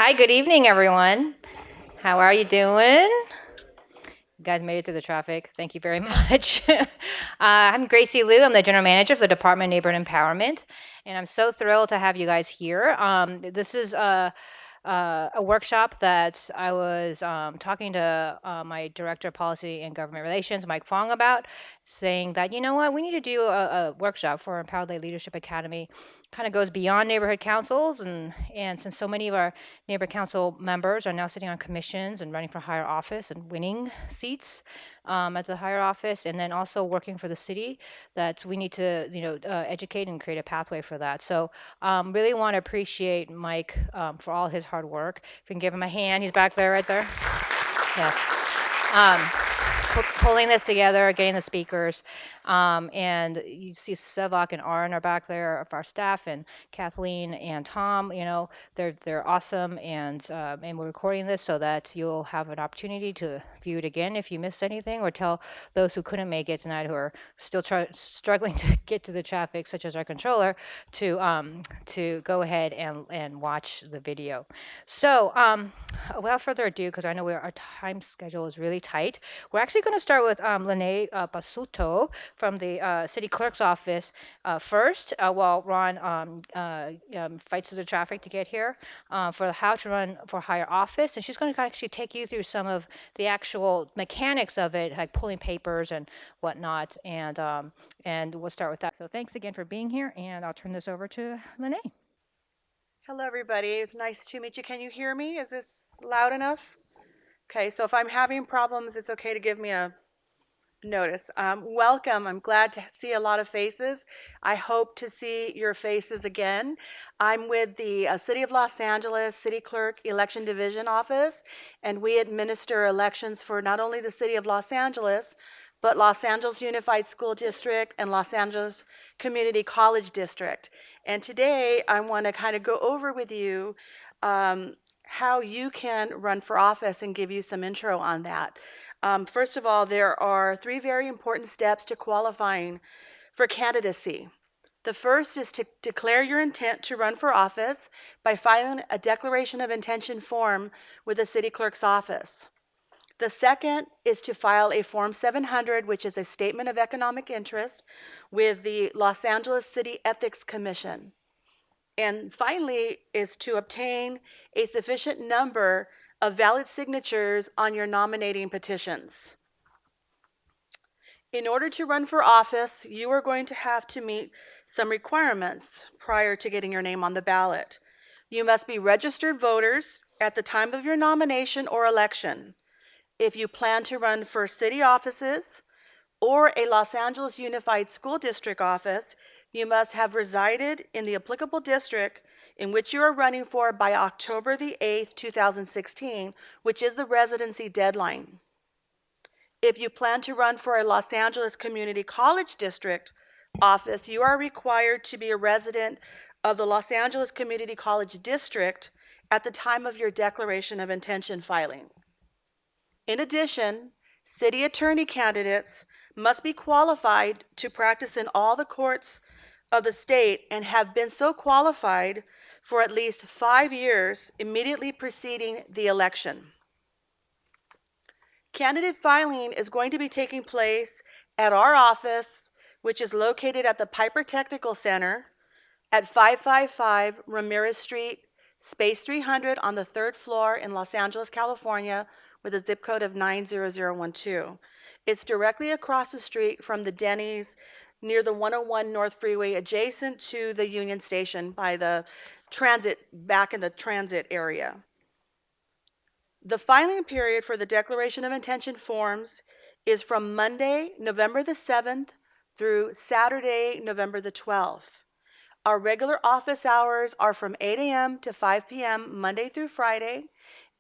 Hi, good evening, everyone. How are you doing? You guys made it through the traffic. Thank you very much. I'm Gracie Liu. I'm the general manager of the Department of Neighborhood Empowerment, and I'm so thrilled to have you guys here. This is a workshop that I was talking to my director of policy and government relations, Mike Fong, about, saying that, you know what, we need to do a workshop for Empowered Lay Leadership Academy. Kind of goes beyond neighborhood councils, and since so many of our neighborhood council members are now sitting on commissions and running for higher office and winning seats at the higher office, and then also working for the city, that we need to, educate and create a pathway for that. So really want to appreciate Mike for all his hard work. If we can give him a hand, he's back there, right there. Yes. Um, Pulling this together, getting the speakers, and you see Sevak and Aaron are back there of our staff, and Kathleen and Tom. They're awesome, and we're recording this so that you'll have an opportunity to view it again if you missed anything, or tell those who couldn't make it tonight, who are still struggling to get to the traffic, such as our controller, to go ahead and watch the video. So without further ado, because I know our time schedule is really tight, we're actually going to start with Lene Basuto from the city clerk's office first, while Ron fights through the traffic to get here, for how to run for higher office. And she's going to actually take you through some of the actual mechanics of it, like pulling papers and whatnot. And we'll start with that. So thanks again for being here, and I'll turn this over to Lene. Hello, everybody. It's nice to meet you. Can you hear me? Is this loud enough? Okay, so if I'm having problems, it's okay to give me a notice. Welcome. I'm glad to see a lot of faces. I hope to see your faces again. I'm with the City of Los Angeles City Clerk Election Division Office, and we administer elections for not only the City of Los Angeles, but Los Angeles Unified School District and Los Angeles Community College District. And today I want to kind of go over with you how you can run for office and give you some intro on that. First of all, there are 3 very important steps to qualifying for candidacy. The first is to declare your intent to run for office by filing a declaration of intention form with the city clerk's office. The second is to file a Form 700, which is a statement of economic interest, with the Los Angeles City Ethics Commission. And finally is to obtain a sufficient number of valid signatures on your nominating petitions. In order to run for office, you are going to have to meet some requirements prior to getting your name on the ballot. You must be registered voters at the time of your nomination or election. If you plan to run for city offices or a Los Angeles Unified School District office, you must have resided in the applicable district in which you are running for by October the 8th, 2016, which is the residency deadline. If you plan to run for a Los Angeles Community College District office, you are required to be a resident of the Los Angeles Community College District at the time of your declaration of intention filing. In addition, city attorney candidates must be qualified to practice in all the courts of the state and have been so qualified for at least 5 years immediately preceding the election. Candidate filing is going to be taking place at our office, which is located at the Piper Technical Center at 555 Ramirez Street, space 300 on the 3rd floor in Los Angeles, California, with a zip code of 90012. It's directly across the street from the Denny's near the 101 North Freeway, adjacent to the Union Station by the transit, back in the transit area. The filing period for the declaration of intention forms is from Monday, November the 7th through Saturday, November the 12th. Our regular office hours are from 8 a.m. to 5 p.m. Monday through Friday,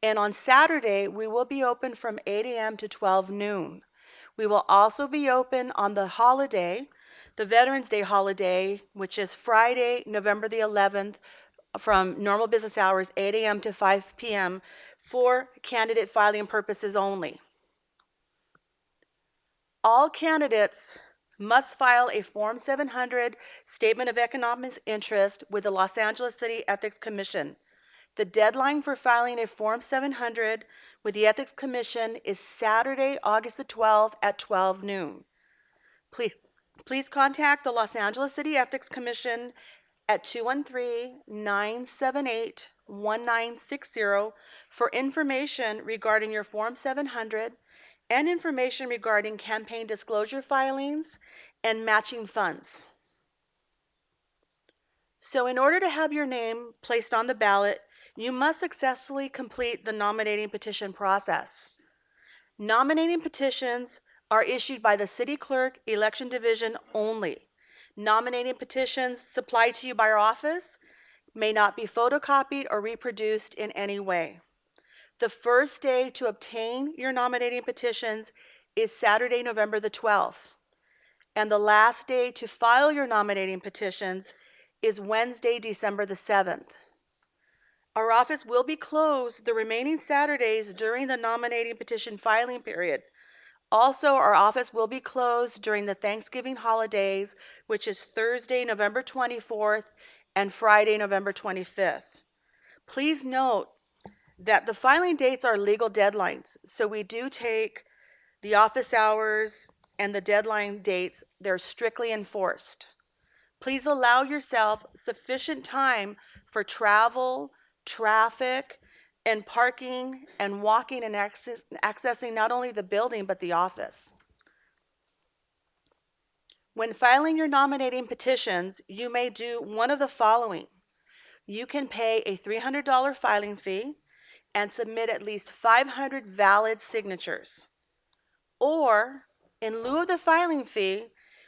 and on Saturday we will be open from 8 a.m. to 12 noon. We will also be open on the holiday, the Veterans Day holiday, which is Friday, November the 11th, from normal business hours, 8 a.m. to 5 p.m., for candidate filing purposes only. All candidates must file a Form 700 Statement of Economic Interest with the Los Angeles City Ethics Commission. The deadline for filing a Form 700 with the Ethics Commission is Saturday, August the 12th at 12 noon. Please contact the Los Angeles City Ethics Commission at 213-978-1960 for information regarding your Form 700 and information regarding campaign disclosure filings and matching funds. So in order to have your name placed on the ballot, you must successfully complete the nominating petition process. Nominating petitions are issued by the City Clerk Election Division only. Nominating petitions supplied to you by our office may not be photocopied or reproduced in any way. The first day to obtain your nominating petitions is Saturday, November the 12th, and the last day to file your nominating petitions is Wednesday, December the 7th. Our office will be closed the remaining Saturdays during the nominating petition filing period. Also, our office will be closed during the Thanksgiving holidays, which is Thursday, November 24th and Friday, November 25th. Please note that the filing dates are legal deadlines, so we do take the office hours and the deadline dates, they're strictly enforced. Please allow yourself sufficient time for travel, traffic, and parking and walking and accessing not only the building but the office. When filing your nominating petitions, you may do one of the following. You can pay a $300 filing fee and submit at least 500 valid signatures. Or, in lieu of the filing fee,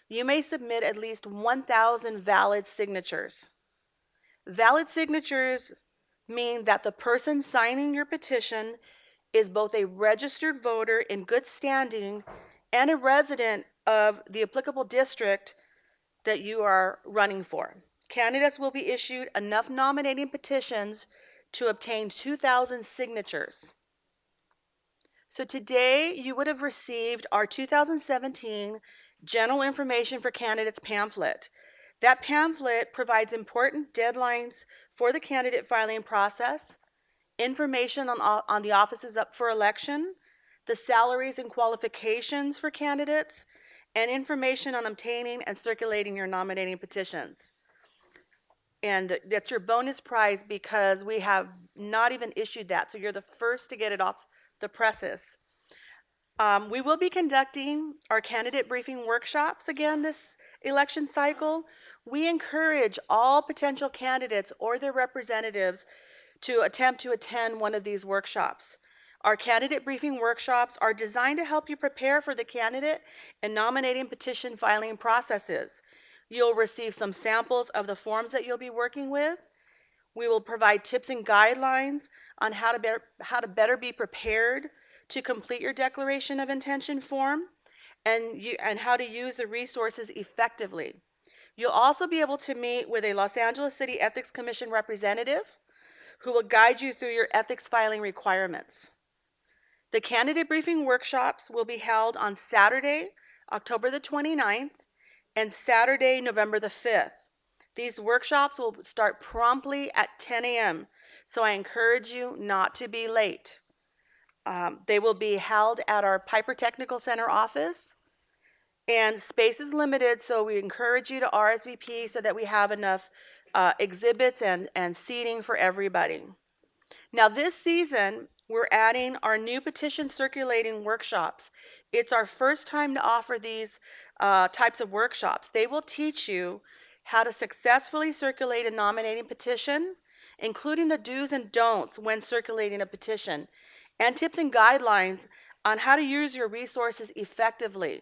you may submit at least 1,000 valid signatures. Valid signatures mean that the person signing your petition is both a registered voter in good standing and a resident of the applicable district that you are running for. Candidates will be issued enough nominating petitions to obtain 2,000 signatures. So today you would have received our 2017 General Information for Candidates pamphlet. That pamphlet provides important deadlines for the candidate filing process, information on the offices up for election, the salaries and qualifications for candidates, and information on obtaining and circulating your nominating petitions. And that's your bonus prize because we have not even issued that, so you're the first to get it off the presses. We will be conducting our candidate briefing workshops again this election cycle. We encourage all potential candidates or their representatives to attempt to attend one of these workshops. Our candidate briefing workshops are designed to help you prepare for the candidate and nominating petition filing processes. You'll receive some samples of the forms that you'll be working with. We will provide tips and guidelines on how to better be prepared to complete your declaration of intention form and how to use the resources effectively. You'll also be able to meet with a Los Angeles City Ethics Commission representative who will guide you through your ethics filing requirements. The candidate briefing workshops will be held on Saturday, October the 29th, and Saturday, November the 5th. These workshops will start promptly at 10 a.m., so I encourage you not to be late. They will be held at our Piper Technical Center office, and space is limited, so we encourage you to RSVP so that we have enough exhibits and seating for everybody. Now this season, we're adding our new petition circulating workshops. It's our first time to offer these types of workshops. They will teach you how to successfully circulate a nominating petition, including the do's and don'ts when circulating a petition, and tips and guidelines on how to use your resources effectively,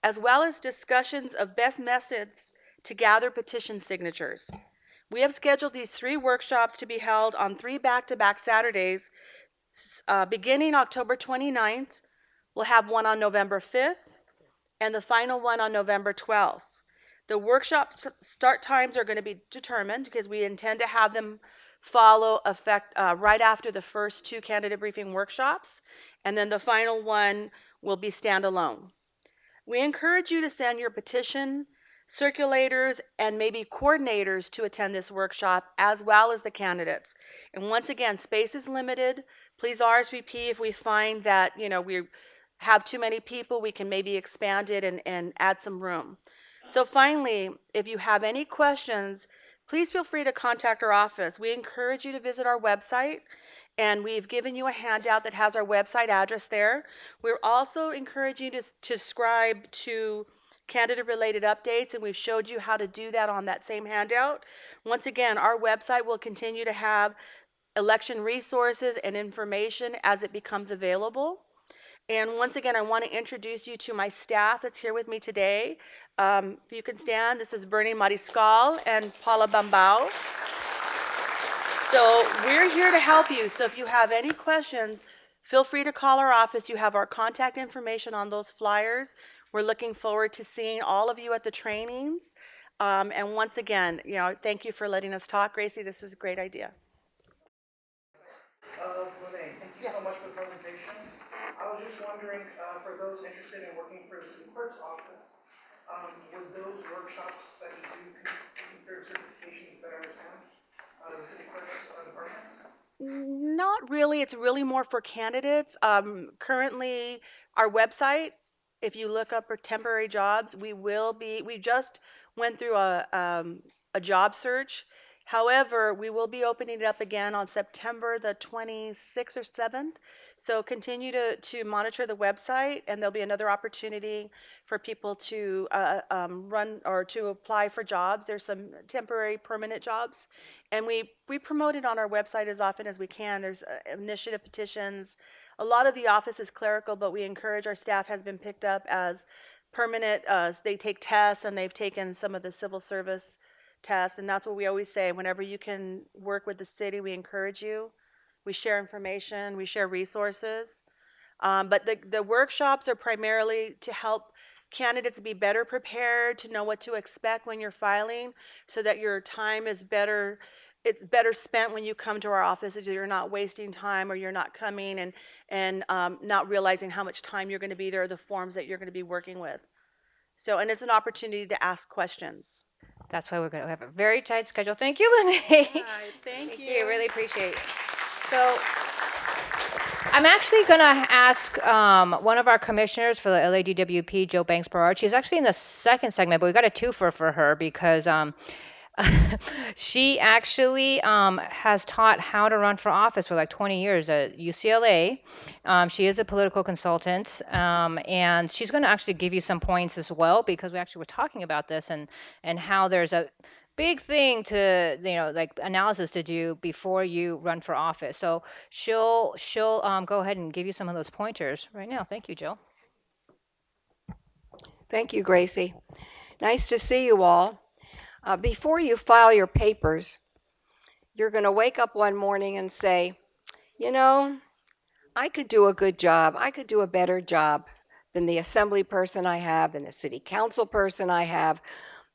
as well as discussions of best methods to gather petition signatures. We have scheduled these 3 workshops to be held on 3 back-to-back Saturdays, beginning October 29th. We'll have one on November 5th, and the final one on November 12th. The workshop start times are going to be determined because we intend to have them follow effect right after the first 2 candidate briefing workshops, and then the final one will be standalone. We encourage you to send your petition circulators, and maybe coordinators to attend this workshop, as well as the candidates. And once again, space is limited. Please RSVP if we find that, we have too many people, we can maybe expand it and add some room. So finally, if you have any questions, please feel free to contact our office. We encourage you to visit our website, and we've given you a handout that has our website address there. We're also encouraging you to subscribe to candidate-related updates, and we've showed you how to do that on that same handout. Once again, our website will continue to have election resources and information as it becomes available. And once again, I want to introduce you to my staff that's here with me today. If you can stand, this is Bernie Mariscal and Paula Bambao. So we're here to help you. So if you have any questions, feel free to call our office. You have our contact information on those flyers. We're looking forward to seeing all of you at the trainings. And once again, thank you for letting us talk. Gracie, this is a great idea. Renee, thank you so much for the presentation. I was just wondering, for those interested in working for the city clerk's office, would those workshops that you do consider certifications that are attached the city clerk's department? Not really. It's really more for candidates. Currently, our website, if you look up for temporary jobs, we just went through a job search. However, we will be opening it up again on September the 26th or 7th. So continue to monitor the website, and there'll be another opportunity for people to run or to apply for jobs. There's some temporary, permanent jobs, and we promote it on our website as often as we can. There's initiative petitions. A lot of the office is clerical, but we encourage our staff has been picked up as permanent. They take tests, and they've taken some of the civil service tests, and that's what we always say. Whenever you can work with the city, we encourage you. We share information, we share resources. But the workshops are primarily to help candidates be better prepared, to know what to expect when you're filing, so that your time is better. It's better spent when you come to our offices. You're not wasting time, or you're not coming and not realizing how much time you're going to be there, or the forms that you're going to be working with. So, and it's an opportunity to ask questions. That's why we're going to have a very tight schedule. Thank you, Lene. Thank you. Really appreciate it. So I'm actually going to ask one of our commissioners for the LADWP, Joe Banks Berard. She's actually in the second segment, but we got a twofer for her because she actually has taught how to run for office for like 20 years at UCLA. She is a political consultant, and she's going to actually give you some points as well, because we actually were talking about this and how there's a big thing to, like analysis to do before you run for office. So she'll go ahead and give you some of those pointers right now. Thank you, Jill. Thank you, Gracie. Nice to see you all. Before you file your papers, you're going to wake up one morning and say, I could do a good job. I could do a better job than the assembly person I have, than the city council person I have,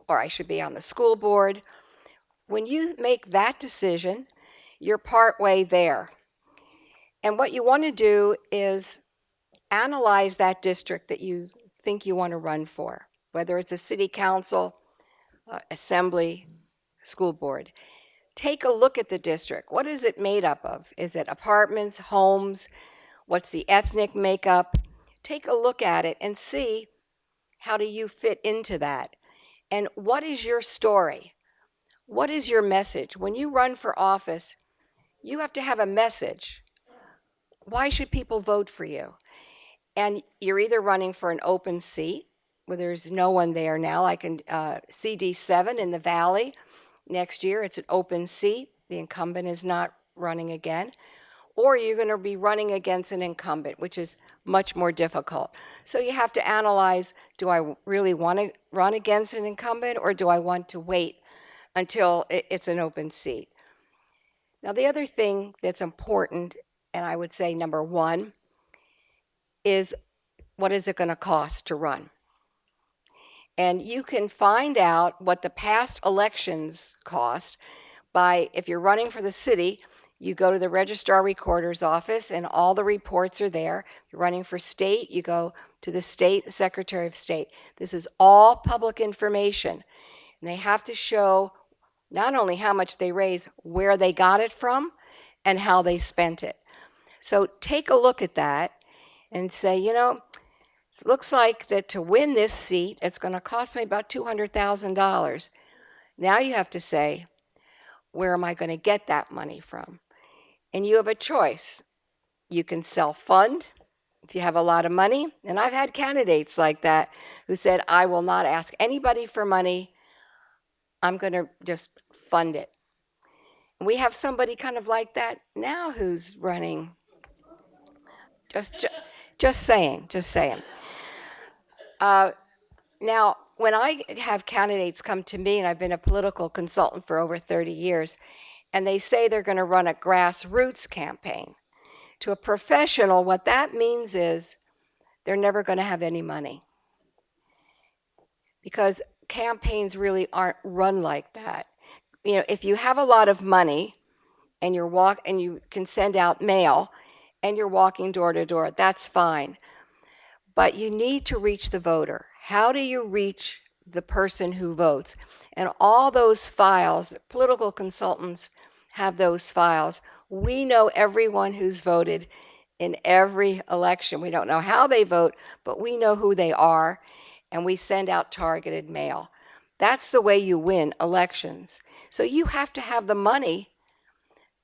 or I should be on the school board. When you make that decision, you're partway there. And what you want to do is analyze that district that you think you want to run for, whether it's a city council, assembly, school board. Take a look at the district. What is it made up of? Is it apartments, homes? What's the ethnic makeup? Take a look at it and see, how do you fit into that? And what is your story? What is your message? When you run for office, you have to have a message. Why should people vote for you? And you're either running for an open seat, where there's no one there now, like in CD7 in the Valley. Next year, it's an open seat. The incumbent is not running again. Or you're going to be running against an incumbent, which is much more difficult. So you have to analyze, do I really want to run against an incumbent, or do I want to wait until it's an open seat? Now, the other thing that's important, and I would say number one, is what is it going to cost to run? And you can find out what the past elections cost by, if you're running for the city, You go to the registrar recorder's office and all the reports are there. If you're running for state, you go to the state secretary of state. This is all public information. And they have to show not only how much they raise, where they got it from, and how they spent it. So take a look at that and say, you know, it looks like that to win this seat, it's going to cost me about $200,000. Now you have to say, where am I going to get that money from? And you have a choice. You can self-fund if you have a lot of money. And I've had candidates like that who said, I will not ask anybody for money. I'm going to just fund it. We have somebody kind of like that now who's running. Just saying. Now, when I have candidates come to me, and I've been a political consultant for over 30 years, and they say they're going to run a grassroots campaign, to a professional, what that means is they're never going to have any money. Because campaigns really aren't run like that. You know, if you have a lot of money and you can send out mail and you're walking door to door, that's fine. But you need to reach the voter. How do you reach the person who votes? And all those files, political consultants have those files. We know everyone who's voted in every election. We don't know how they vote, but we know who they are, and we send out targeted mail. That's the way you win elections. So you have to have the money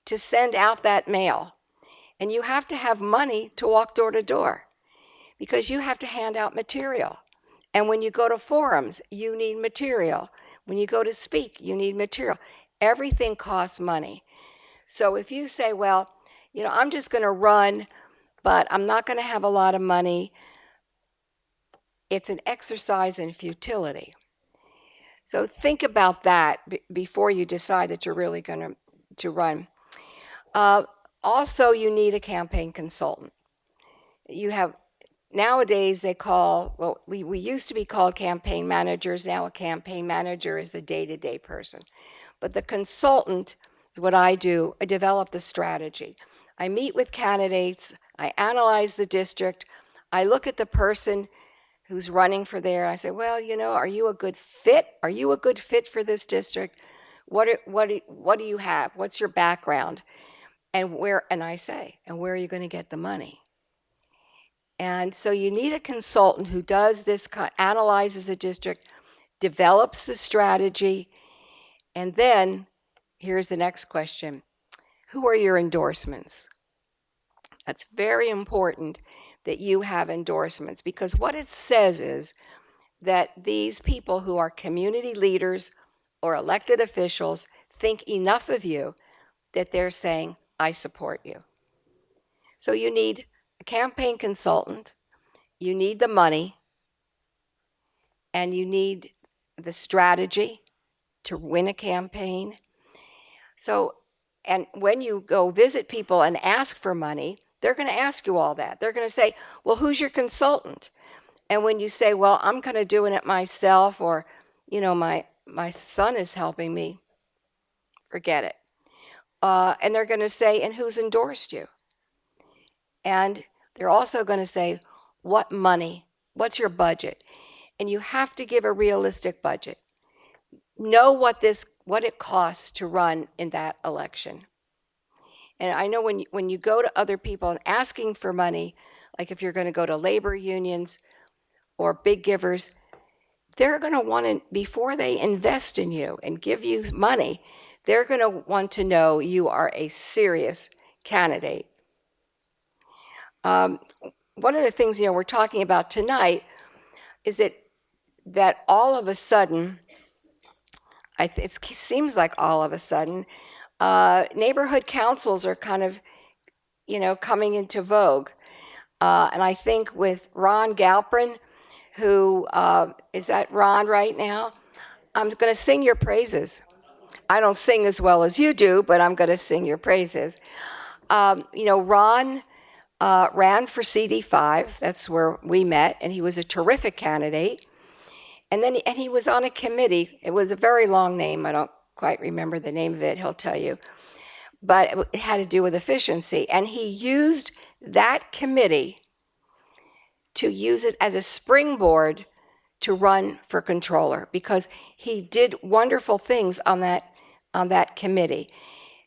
to send out that mail, and you have to have money to walk door to door, because you have to hand out material. And when you go to forums, you need material. When you go to speak, you need material. Everything costs money. So if you say, well, you know, I'm just going to run, but I'm not going to have a lot of money, it's an exercise in futility. So think about that before you decide that you're really going to run. Also, you need a campaign consultant. You have, nowadays they call, well, we used to be called campaign managers. Now a campaign manager is the day-to-day person. But the consultant is what I do. I develop the strategy. I meet with candidates. I analyze the district. I look at the person who's running for there. And I say, well, you know, are you a good fit? Are you a good fit for this district? What do you have? What's your background? And where are you going to get the money? And so you need a consultant who does this, analyzes a district, develops the strategy, and then here's the next question. Who are your endorsements? That's very important that you have endorsements, because what it says is that these people who are community leaders or elected officials think enough of you that they're saying, I support you. So you need a campaign consultant, you need the money, and you need the strategy to win a campaign. So, and when you go visit people and ask for money, they're going to ask you all that. They're going to say, well, who's your consultant? And when you say, well, I'm kind of doing it myself, or, you know, my son is helping me, forget it. And they're going to say, and who's endorsed you? And they're also going to say, what money? What's your budget? And you have to give a realistic budget. Know what it costs to run in that election. And I know when you go to other people and asking for money, like if you're going to go to labor unions or big givers, they're going to want to, before they invest in you and give you money, they're going to want to know you are a serious candidate. One of the things, you know, we're talking about tonight is that all of a sudden, it seems like all of a sudden, neighborhood councils are kind of, you know, coming into vogue. And I think with Ron Galprin, who, is that Ron right now? I'm going to sing your praises. I don't sing as well as you do, but I'm going to sing your praises. You know, Ron ran for CD5. That's where we met, and he was a terrific candidate. And then he was on a committee. It was a very long name. I don't quite remember the name of it. He'll tell you. but it had to do with efficiency. And he used that committee to use it as a springboard to run for controller, because he did wonderful things on that committee.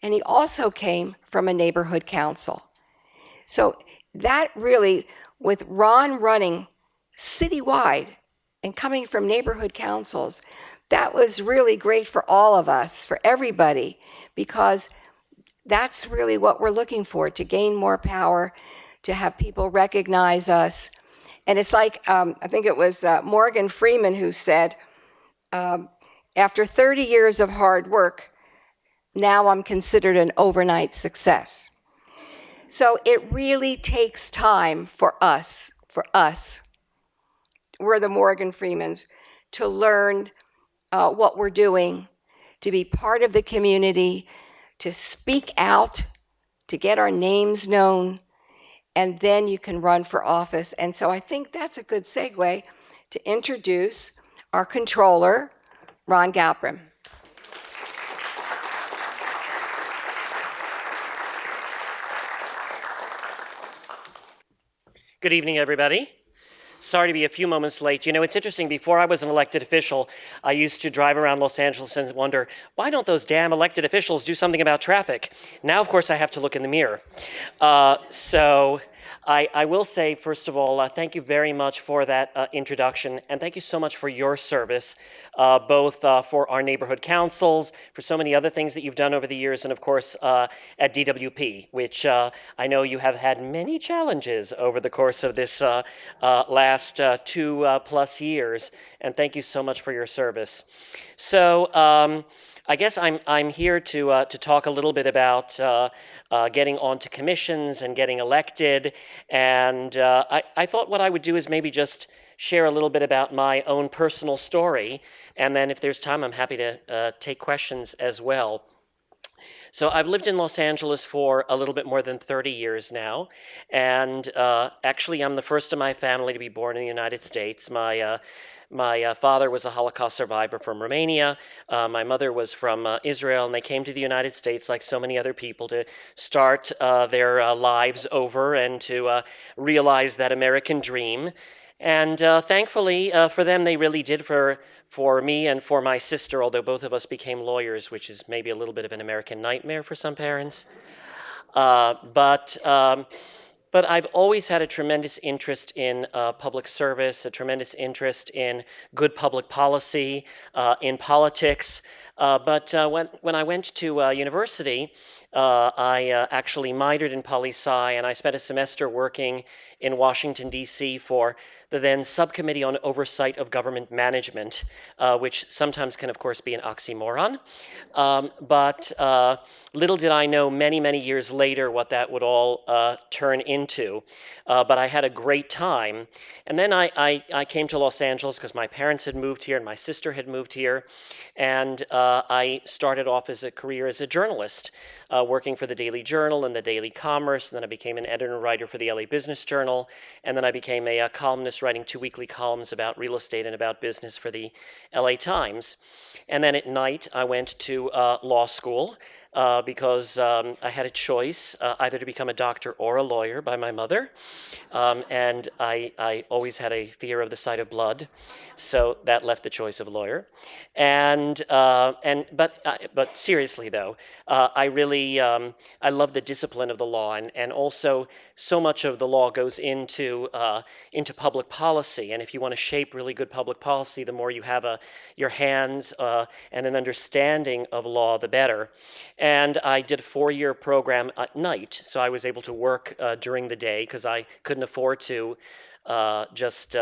And he also came from a neighborhood council. So that really, with Ron running citywide and coming from neighborhood councils, that was really great for all of us, for everybody, because that's really what we're looking for, to gain more power, to have people recognize us. And it's like, I think it was Morgan Freeman who said, after 30 years of hard work, now I'm considered an overnight success. So it really takes time for us, we're the Morgan Freemans, to learn what we're doing, to be part of the community, to speak out, to get our names known, and then you can run for office. And so I think that's a good segue to introduce our controller, Ron Galprin. Good evening, everybody. Sorry to be a few moments late. You know, it's interesting, before I was an elected official, I used to drive around Los Angeles and wonder, why don't those damn elected officials do something about traffic? Now, of course, I have to look in the mirror. So I will say, first of all, thank you very much for that introduction, and thank you so much for your service, both for our neighborhood councils, for so many other things that you've done over the years, and of course at DWP, which I know you have had many challenges over the course of this last 2+ years, and thank you so much for your service. So I guess I'm here to talk a little bit about getting onto commissions and getting elected, and I thought what I would do is maybe just share a little bit about my own personal story, and then if there's time, I'm happy to take questions as well. So I've lived in Los Angeles for a little bit more than 30 years now, and actually I'm the first in my family to be born in the United States. My father was a Holocaust survivor from Romania. My mother was from Israel, and they came to the United States like so many other people to start their lives over and to realize that American dream. And thankfully for them, they really did for me and for my sister, although both of us became lawyers, which is maybe a little bit of an American nightmare for some parents. But I've always had a tremendous interest in public service, a tremendous interest in good public policy, in politics. But when I went to university, I actually minored in poli-sci, and I spent a semester working in Washington, D.C. for the then Subcommittee on Oversight of Government Management, which sometimes can, of course, be an oxymoron. But little did I know many, many years later what that would all turn into. But I had a great time. And then I came to Los Angeles because my parents had moved here and my sister had moved here. And I started off as a career as a journalist, working for the Daily Journal and the Daily Commerce. And then I became an editor-writer for the LA Business Journal. And then I became a columnist writing 2 weekly columns about real estate and about business for the LA Times. And then at night, I went to law school because I had a choice either to become a doctor or a lawyer by my mother. And I always had a fear of the sight of blood, so that left the choice of lawyer. But seriously though, I really I love the discipline of the law, and also so much of the law goes into public policy. And if you want to shape really good public policy, the more you have your hands and an understanding of law, the better. And I did a 4-year program at night, so I was able to work during the day because I couldn't afford to just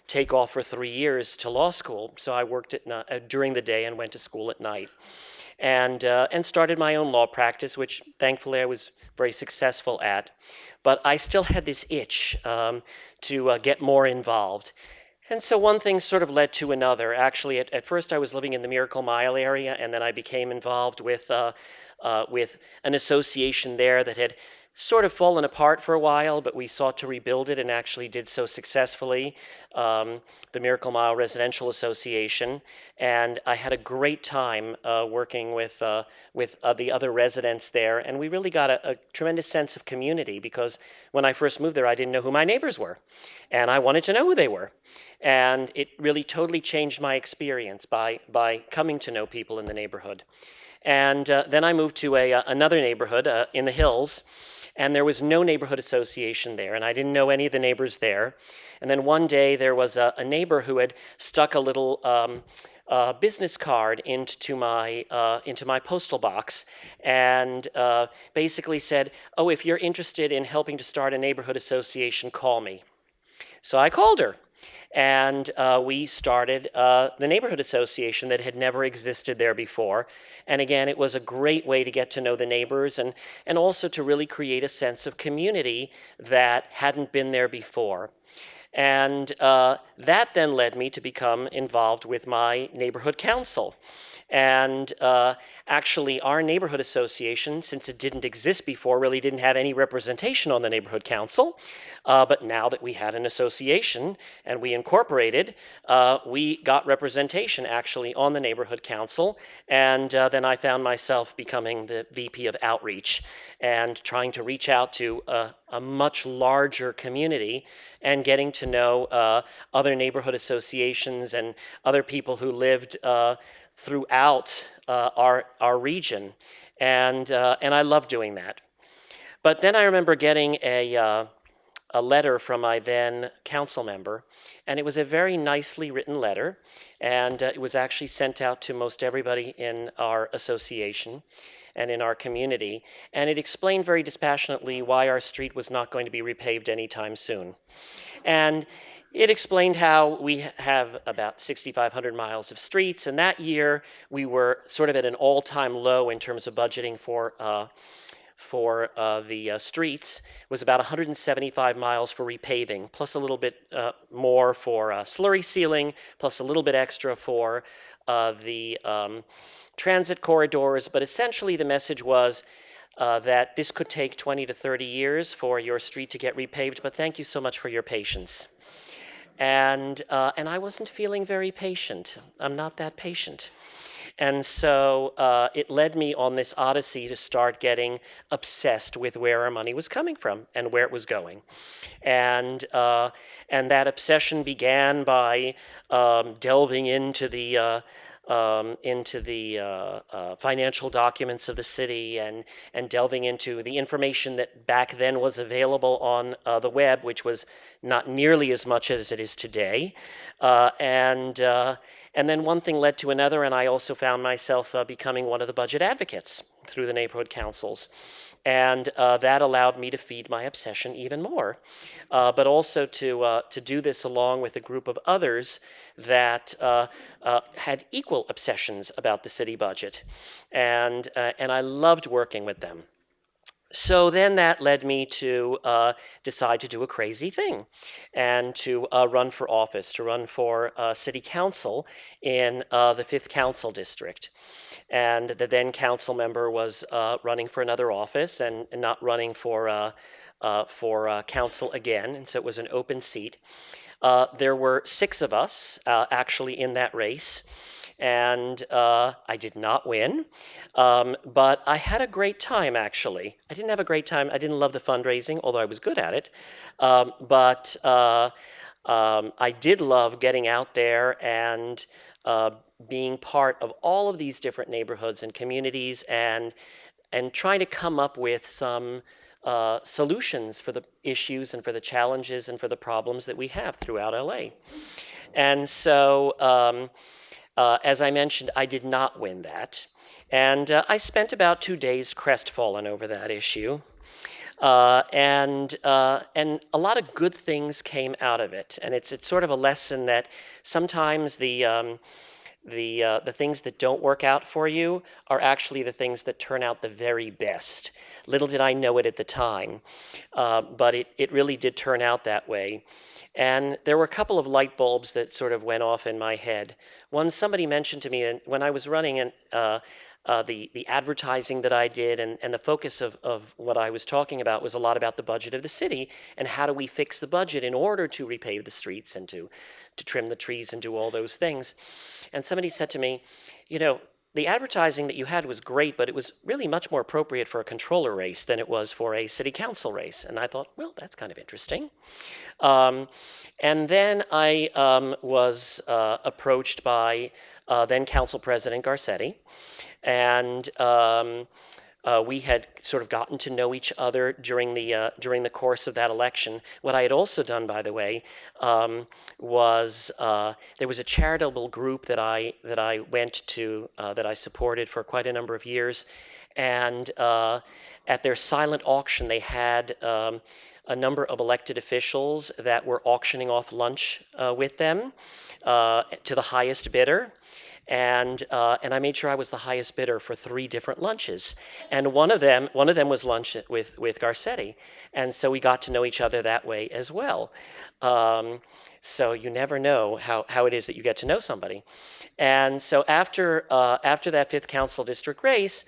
take off for 3 years to law school. So I worked during the day and went to school at night, and started my own law practice, which thankfully I was very successful at. But I still had this itch to get more involved. And so one thing sort of led to another. Actually, at first I was living in the Miracle Mile area, and then I became involved with an association there that had sort of fallen apart for a while, but we sought to rebuild it and actually did so successfully, the Miracle Mile Residential Association. And I had a great time working with the other residents there. And we really got a tremendous sense of community because when I first moved there, I didn't know who my neighbors were. And I wanted to know who they were. And it really totally changed my experience by coming to know people in the neighborhood. And then I moved to another neighborhood in the hills, and there was no neighborhood association there, and I didn't know any of the neighbors there. And then one day there was a neighbor who had stuck a little business card into my postal box, and basically said, "Oh, if you're interested in helping to start a neighborhood association, call me." So I called her. And we started the neighborhood association that had never existed there before. And again, it was a great way to get to know the neighbors and also to really create a sense of community that hadn't been there before. And that then led me to become involved with my neighborhood council. And actually, our neighborhood association, since it didn't exist before, really didn't have any representation on the neighborhood council. But now that we had an association and we incorporated, we got representation actually on the neighborhood council. And then I found myself becoming the VP of outreach and trying to reach out to a much larger community and getting to know other neighborhood associations and other people who lived throughout our region, and I love doing that. But then I remember getting a letter from my then council member, and it was a very nicely written letter, and it was actually sent out to most everybody in our association and in our community, and it explained very dispassionately why our street was not going to be repaved anytime soon. And it explained how we have about 6,500 miles of streets, and that year we were sort of at an all-time low in terms of budgeting for the streets. It was about 175 miles for repaving, plus a little bit more for slurry sealing, plus a little bit extra for the transit corridors. But essentially the message was that this could take 20 to 30 years for your street to get repaved, but thank you so much for your patience. And I wasn't feeling very patient. I'm not that patient. And so it led me on this odyssey to start getting obsessed with where our money was coming from and where it was going. And that obsession began by delving into the financial documents of the city and delving into the information that back then was available on the web, which was not nearly as much as it is today. And then one thing led to another, and I also found myself becoming one of the budget advocates through the neighborhood councils. And that allowed me to feed my obsession even more, but also to do this along with a group of others that had equal obsessions about the city budget. And I loved working with them. So then that led me to decide to do a crazy thing and to run for office, to run for city council in the 5th Council District. And the then council member was running for another office and not running for council again, and so it was an open seat. There were 6 of us actually in that race. And I did not win, but I had a great time, actually. I didn't have a great time. I didn't love the fundraising, although I was good at it. But I did love getting out there and being part of all of these different neighborhoods and communities and trying to come up with some solutions for the issues and for the challenges and for the problems that we have throughout LA. And so as I mentioned, I did not win that. And I spent about 2 days crestfallen over that issue. And a lot of good things came out of it. And it's sort of a lesson that sometimes the things that don't work out for you are actually the things that turn out the very best. Little did I know it at the time, but it really did turn out that way. And there were a couple of light bulbs that sort of went off in my head. One, somebody mentioned to me that when I was running the advertising that I did, and the focus of what I was talking about was a lot about the budget of the city and how do we fix the budget in order to repave the streets and to trim the trees and do all those things. And somebody said to me, the advertising that you had was great, but it was really much more appropriate for a controller race than it was for a city council race. And I thought, well, that's kind of interesting. And then I was approached by then Council President Garcetti, and we had sort of gotten to know each other during the course of that election. What I had also done, by the way, was there was a charitable group that I went to that I supported for quite a number of years, and at their silent auction they had a number of elected officials that were auctioning off lunch with them to the highest bidder. And I made sure I was the highest bidder for 3 different lunches, and one of them was lunch with Garcetti, and so we got to know each other that way as well. So you never know how it is that you get to know somebody, and so after that 5th council district race,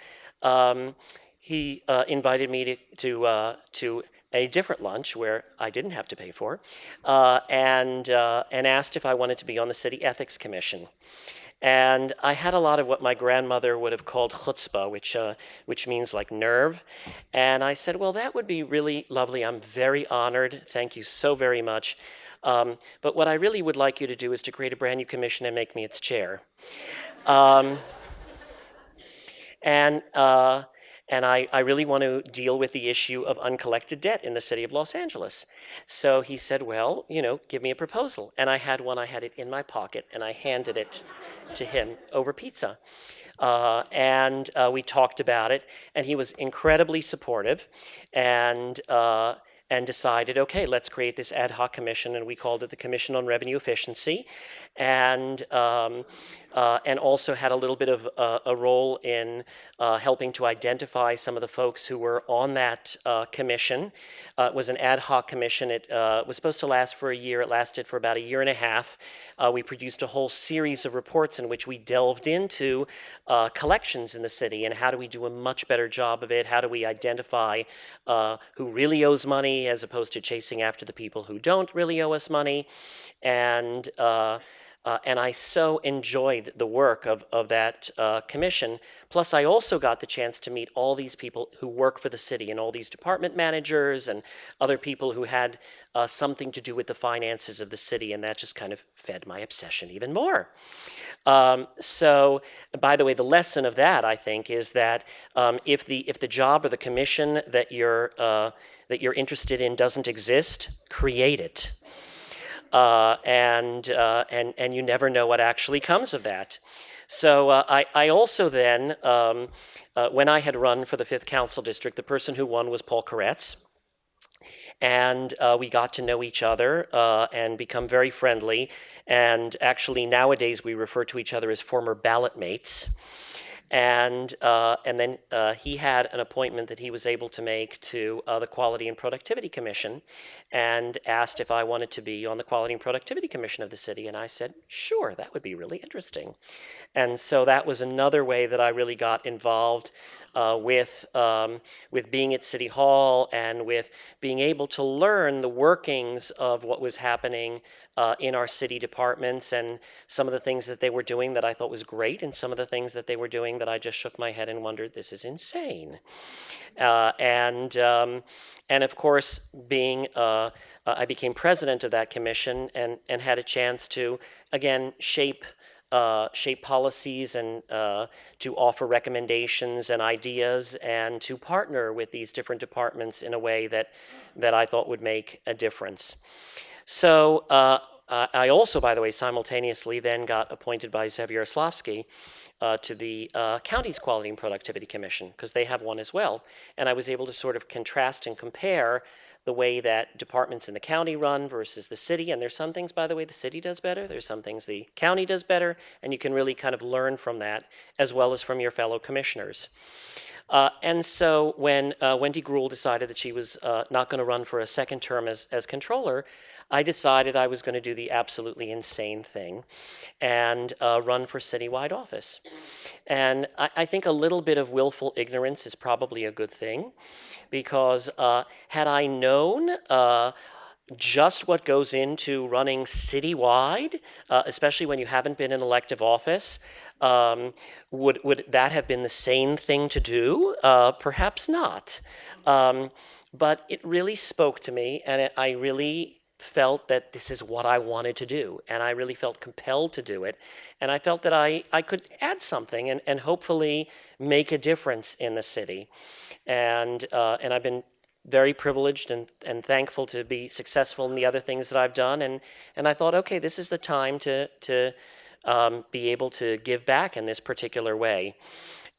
he invited me to a different lunch where I didn't have to pay for, and asked if I wanted to be on the city ethics commission. And I had a lot of what my grandmother would have called chutzpah, which means like nerve. And I said, well, that would be really lovely. I'm very honored. Thank you so very much. But what I really would like you to do is to create a brand new commission and make me its chair. And I really want to deal with the issue of uncollected debt in the city of Los Angeles. So he said, well, give me a proposal. And I had it in my pocket, and I handed it to him over pizza. And we talked about it, and he was incredibly supportive, and decided, okay, let's create this ad hoc commission, and we called it the Commission on Revenue Efficiency, and also had a little bit of a role in helping to identify some of the folks who were on that commission. It was an ad hoc commission. It was supposed to last for a year. It lasted for about a year and a half. We produced a whole series of reports in which we delved into collections in the city and how do we do a much better job of it. How do we identify who really owes money as opposed to chasing after the people who don't really owe us money. And I so enjoyed the work of that commission. Plus, I also got the chance to meet all these people who work for the city and all these department managers and other people who had something to do with the finances of the city, and that just kind of fed my obsession even more. So, by the way, the lesson of that, I think, is that if the job or the commission that you're interested in doesn't exist, create it. And you never know what actually comes of that. So I also then, when I had run for the 5th Council District, the person who won was Paul Koretz. And we got to know each other and become very friendly. And actually, nowadays, we refer to each other as former ballot mates. And then he had an appointment that he was able to make to the Quality and Productivity Commission, and asked if I wanted to be on the Quality and Productivity Commission of the city. And I said, sure, that would be really interesting. And so that was another way that I really got involved with being at City Hall and with being able to learn the workings of what was happening in our city departments, and some of the things that they were doing that I thought was great, and some of the things that they were doing that I just shook my head and wondered, this is insane. And of course, I became president of that commission and had a chance to, again, shape policies and to offer recommendations and ideas and to partner with these different departments in a way that I thought would make a difference. So I also, by the way, simultaneously then got appointed by Zev Yaroslavsky to the county's Quality and Productivity Commission, because they have one as well. And I was able to sort of contrast and compare the way that departments in the county run versus the city. And there's some things, by the way, the city does better. There's some things the county does better. And you can really kind of learn from that, as well as from your fellow commissioners. And so when Wendy Gruhl decided that she was not going to run for a second term as controller, I decided I was going to do the absolutely insane thing and run for citywide office. And I think a little bit of willful ignorance is probably a good thing because had I known just what goes into running citywide, especially when you haven't been in elective office, would that have been the sane thing to do? Perhaps not. But it really spoke to me, and I really felt that this is what I wanted to do, and I really felt compelled to do it. And I felt that I could add something and hopefully make a difference in the city. And I've been very privileged and thankful to be successful in the other things that I've done. And I thought, okay, this is the time to be able to give back in this particular way.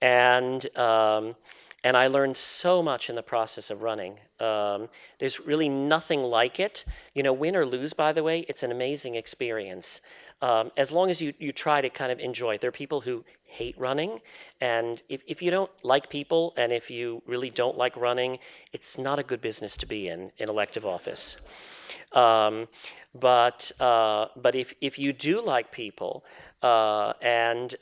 And I learned so much in the process of running. There's really nothing like it. You know, win or lose, by the way, it's an amazing experience. As long as you try to kind of enjoy it. There are people who hate running, and if you don't like people and if you really don't like running, it's not a good business to be in elective office. But if you do like people, and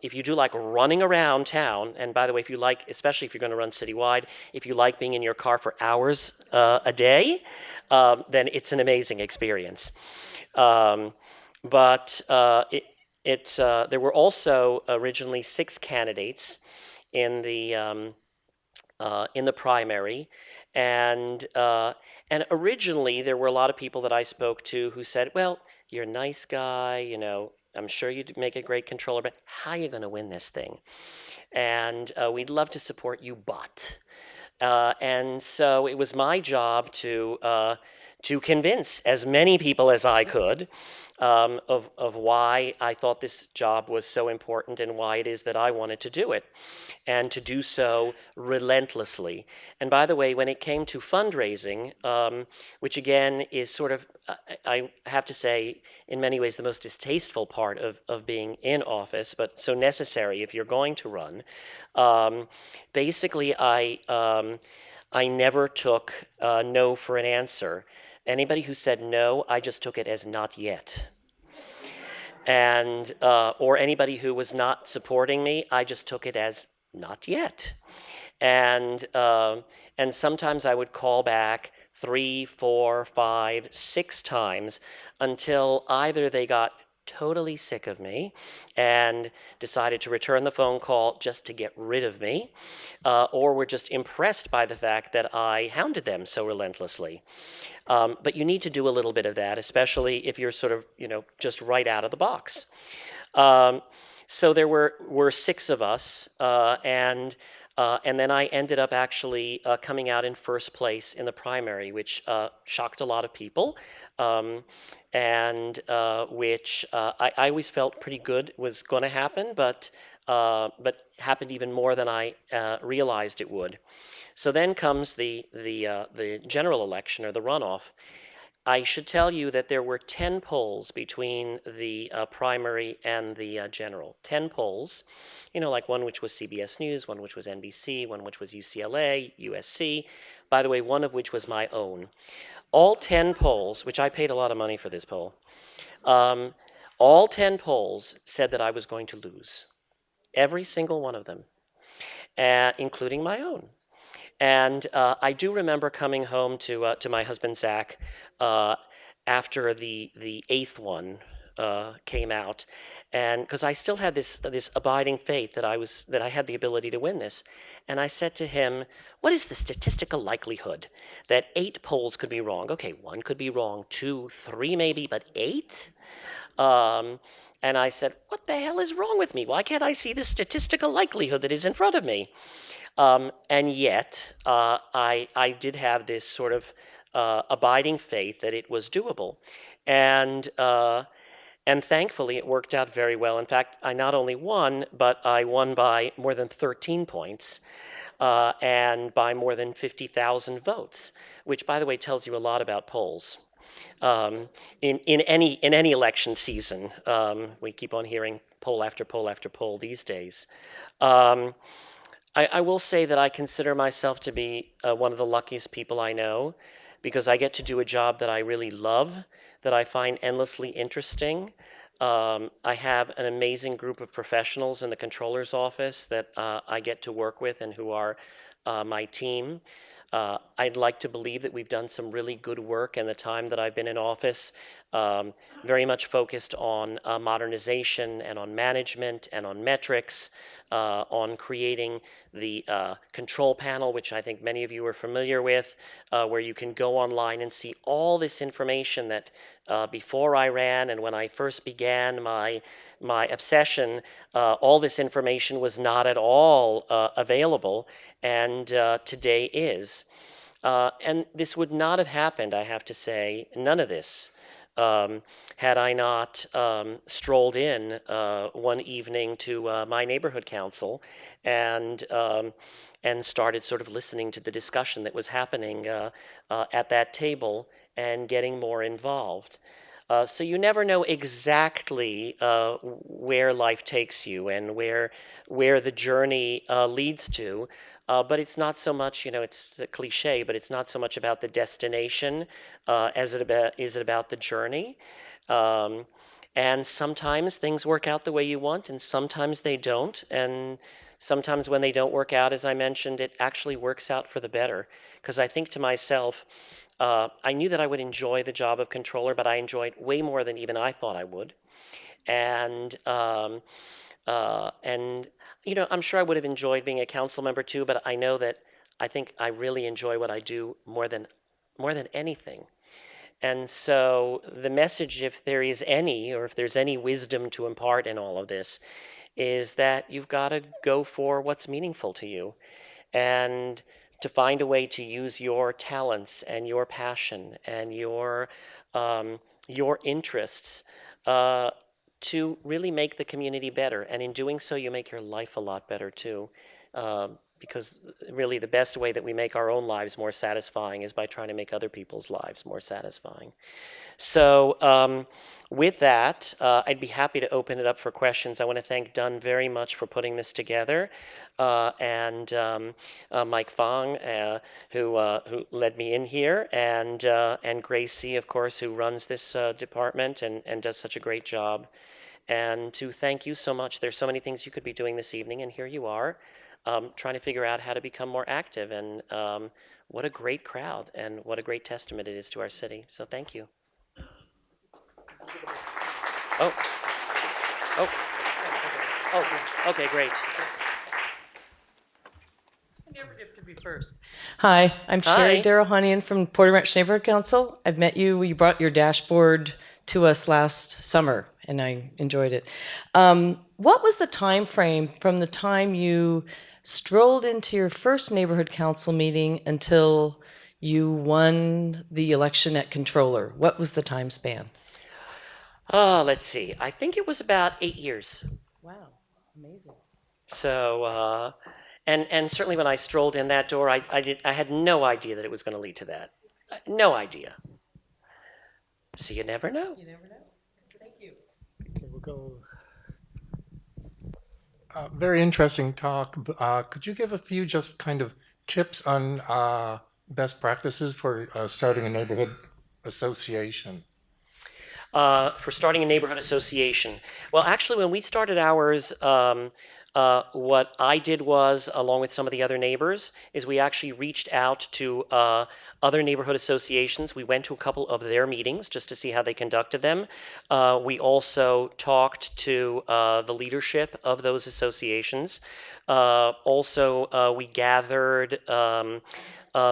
if you do like running around town, and by the way, if you like, especially if you're going to run citywide, if you like being in your car for hours a day, then it's an amazing experience. But there were also originally 6 candidates in the primary, and originally there were a lot of people that I spoke to who said, "Well, you're a nice guy, you know. I'm sure you'd make a great controller, but how are you going to win this thing? And we'd love to support you, but." And so it was my job to convince as many people as I could of why I thought this job was so important and why it is that I wanted to do it, and to do so relentlessly. And by the way, when it came to fundraising, which again is sort of, I have to say, in many ways the most distasteful part of being in office, but so necessary if you're going to run, basically I never took no for an answer. Anybody who said no, I just took it as not yet. And or anybody who was not supporting me, I just took it as not yet. And sometimes I would call back 3, 4, 5, 6 times until either they got totally sick of me and decided to return the phone call just to get rid of me, or were just impressed by the fact that I hounded them so relentlessly. But you need to do a little bit of that, especially if you're sort of, just right out of the box. So there were 6 of us, and then I ended up actually coming out in first place in the primary, which shocked a lot of people, and which I always felt pretty good was going to happen, but happened even more than I realized it would. So then comes the general election, or the runoff. I should tell you that there were 10 polls between the primary and the general. 10 polls, like one which was CBS News, one which was NBC, one which was UCLA, USC, by the way, one of which was my own. All 10 polls, which I paid a lot of money for this poll, all 10 polls said that I was going to lose. Every single one of them, including my own. And I do remember coming home to my husband Zach after the 8th one came out, and because I still had this abiding faith that I had the ability to win this, and I said to him, "What is the statistical likelihood that 8 polls could be wrong? Okay, 1 could be wrong, 2, 3 maybe, but 8?" And I said, "What the hell is wrong with me? Why can't I see the statistical likelihood that is in front of me?" And yet, I did have this sort of abiding faith that it was doable. And thankfully, it worked out very well. In fact, I not only won, but I won by more than 13 points, and by more than 50,000 votes, which, by the way, tells you a lot about polls. In any election season, we keep on hearing poll after poll after poll these days. I will say that I consider myself to be one of the luckiest people I know, because I get to do a job that I really love, that I find endlessly interesting. I have an amazing group of professionals in the controller's office that I get to work with and who are my team. I'd like to believe that we've done some really good work in the time that I've been in office, very much focused on modernization and on management and on metrics, on creating the control panel, which I think many of you are familiar with, where you can go online and see all this information that before I ran and when I first began my obsession, all this information was not at all available, and today is. And this would not have happened, I have to say, none of this, had I not strolled in one evening to my neighborhood council and started sort of listening to the discussion that was happening at that table and getting more involved. So you never know exactly where life takes you and where the journey leads to. But it's not so much, it's the cliche, but it's not so much about the destination as it is about the journey. And sometimes things work out the way you want, and sometimes they don't. And sometimes when they don't work out, as I mentioned, it actually works out for the better. Because I think to myself, I knew that I would enjoy the job of controller, but I enjoyed way more than even I thought I would. And I'm sure I would have enjoyed being a council member too, but I think I really enjoy what I do more than anything. And so the message, if there is any, or if there's any wisdom to impart in all of this, is that you've got to go for what's meaningful to you, and to find a way to use your talents and your passion and your interests to really make the community better. And in doing so, you make your life a lot better too. Because really the best way that we make our own lives more satisfying is by trying to make other people's lives more satisfying. So with that, I'd be happy to open it up for questions. I want to thank Dunn very much for putting this together, and Mike Fong, who led me in here, and Gracie, of course, who runs this department and does such a great job. And to thank you so much. There's so many things you could be doing this evening, and here you are, trying to figure out how to become more active. And what a great crowd, and what a great testament it is to our city. So thank you. Oh. Okay, great. I never get to be first. Hi, I'm Sherry Hi. Darrell Hunnian from Porter Ranch Neighborhood Council. I've met you. You brought your dashboard to us last summer, and I enjoyed it. What was the time frame from the time you strolled into your first neighborhood council meeting until you won the election at controller? What was the time span? Let's see. I think it was about 8 years. Wow, amazing. So, and certainly when I strolled in that door, I had no idea that it was going to lead to that. No idea. So you never know. You never know. Thank you. Okay, we'll go. Very interesting talk. Could you give a few just kind of tips on best practices for starting a neighborhood association? For starting a neighborhood association. Well, actually, when we started ours, what I did was, along with some of the other neighbors, is we actually reached out to other neighborhood associations. We went to a couple of their meetings just to see how they conducted them. We also talked to the leadership of those associations. Also, we gathered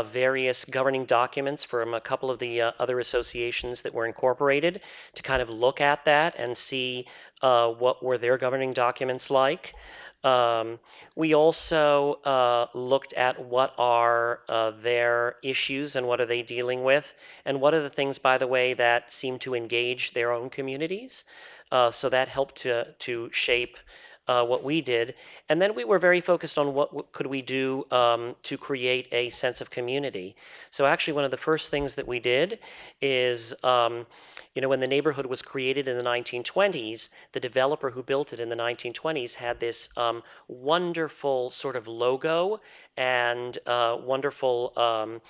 various governing documents from a couple of the other associations that were incorporated to kind of look at that and see what were their governing documents like. We also looked at what are their issues and what are they dealing with, and what are the things, by the way, that seem to engage their own communities. So that helped to shape what we did. And then we were very focused on what could we do to create a sense of community. So actually one of the first things that we did is You know, when the neighborhood was created in the 1920s, the developer who built it in the 1920s had this wonderful sort of logo and wonderful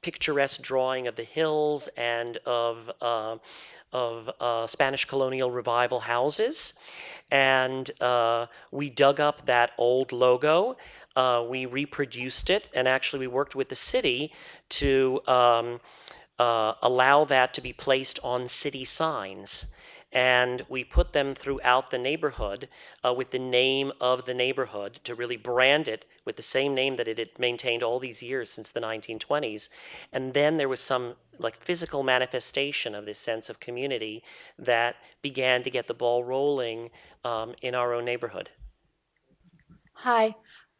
picturesque drawing of the hills and of Spanish colonial revival houses. And we dug up that old logo. We reproduced it, and actually we worked with the city to allow that to be placed on city signs. And we put them throughout the neighborhood with the name of the neighborhood to really brand it with the same name that it had maintained all these years since the 1920s. And then there was some like physical manifestation of this sense of community that began to get the ball rolling in our own neighborhood. Hi.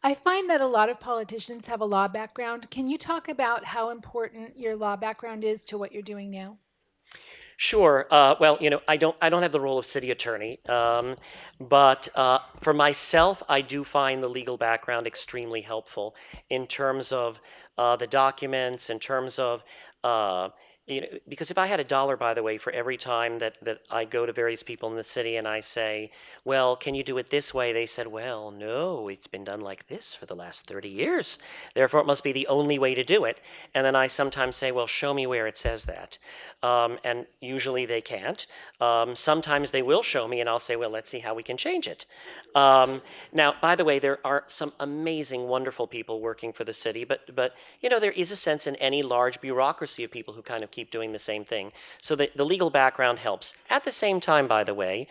I find that a lot of politicians have a law background. Can you talk about how important your law background is to what you're doing now? Sure. Well, you know, I don't have the role of city attorney, but for myself, I do find the legal background extremely helpful in terms of the documents, in terms of you know, because if I had $1, by the way, for every time that I go to various people in the city and I say, well, can you do it this way? They said, well, no, it's been done like this for the last 30 years. Therefore, it must be the only way to do it. And then I sometimes say, well, show me where it says that. And usually they can't. Sometimes they will show me and I'll say, well, let's see how we can change it. Now, by the way, there are some amazing, wonderful people working for the city, but you know, there is a sense in any large bureaucracy of people who kind of keep doing the same thing. So the legal background helps. At the same time, by the way,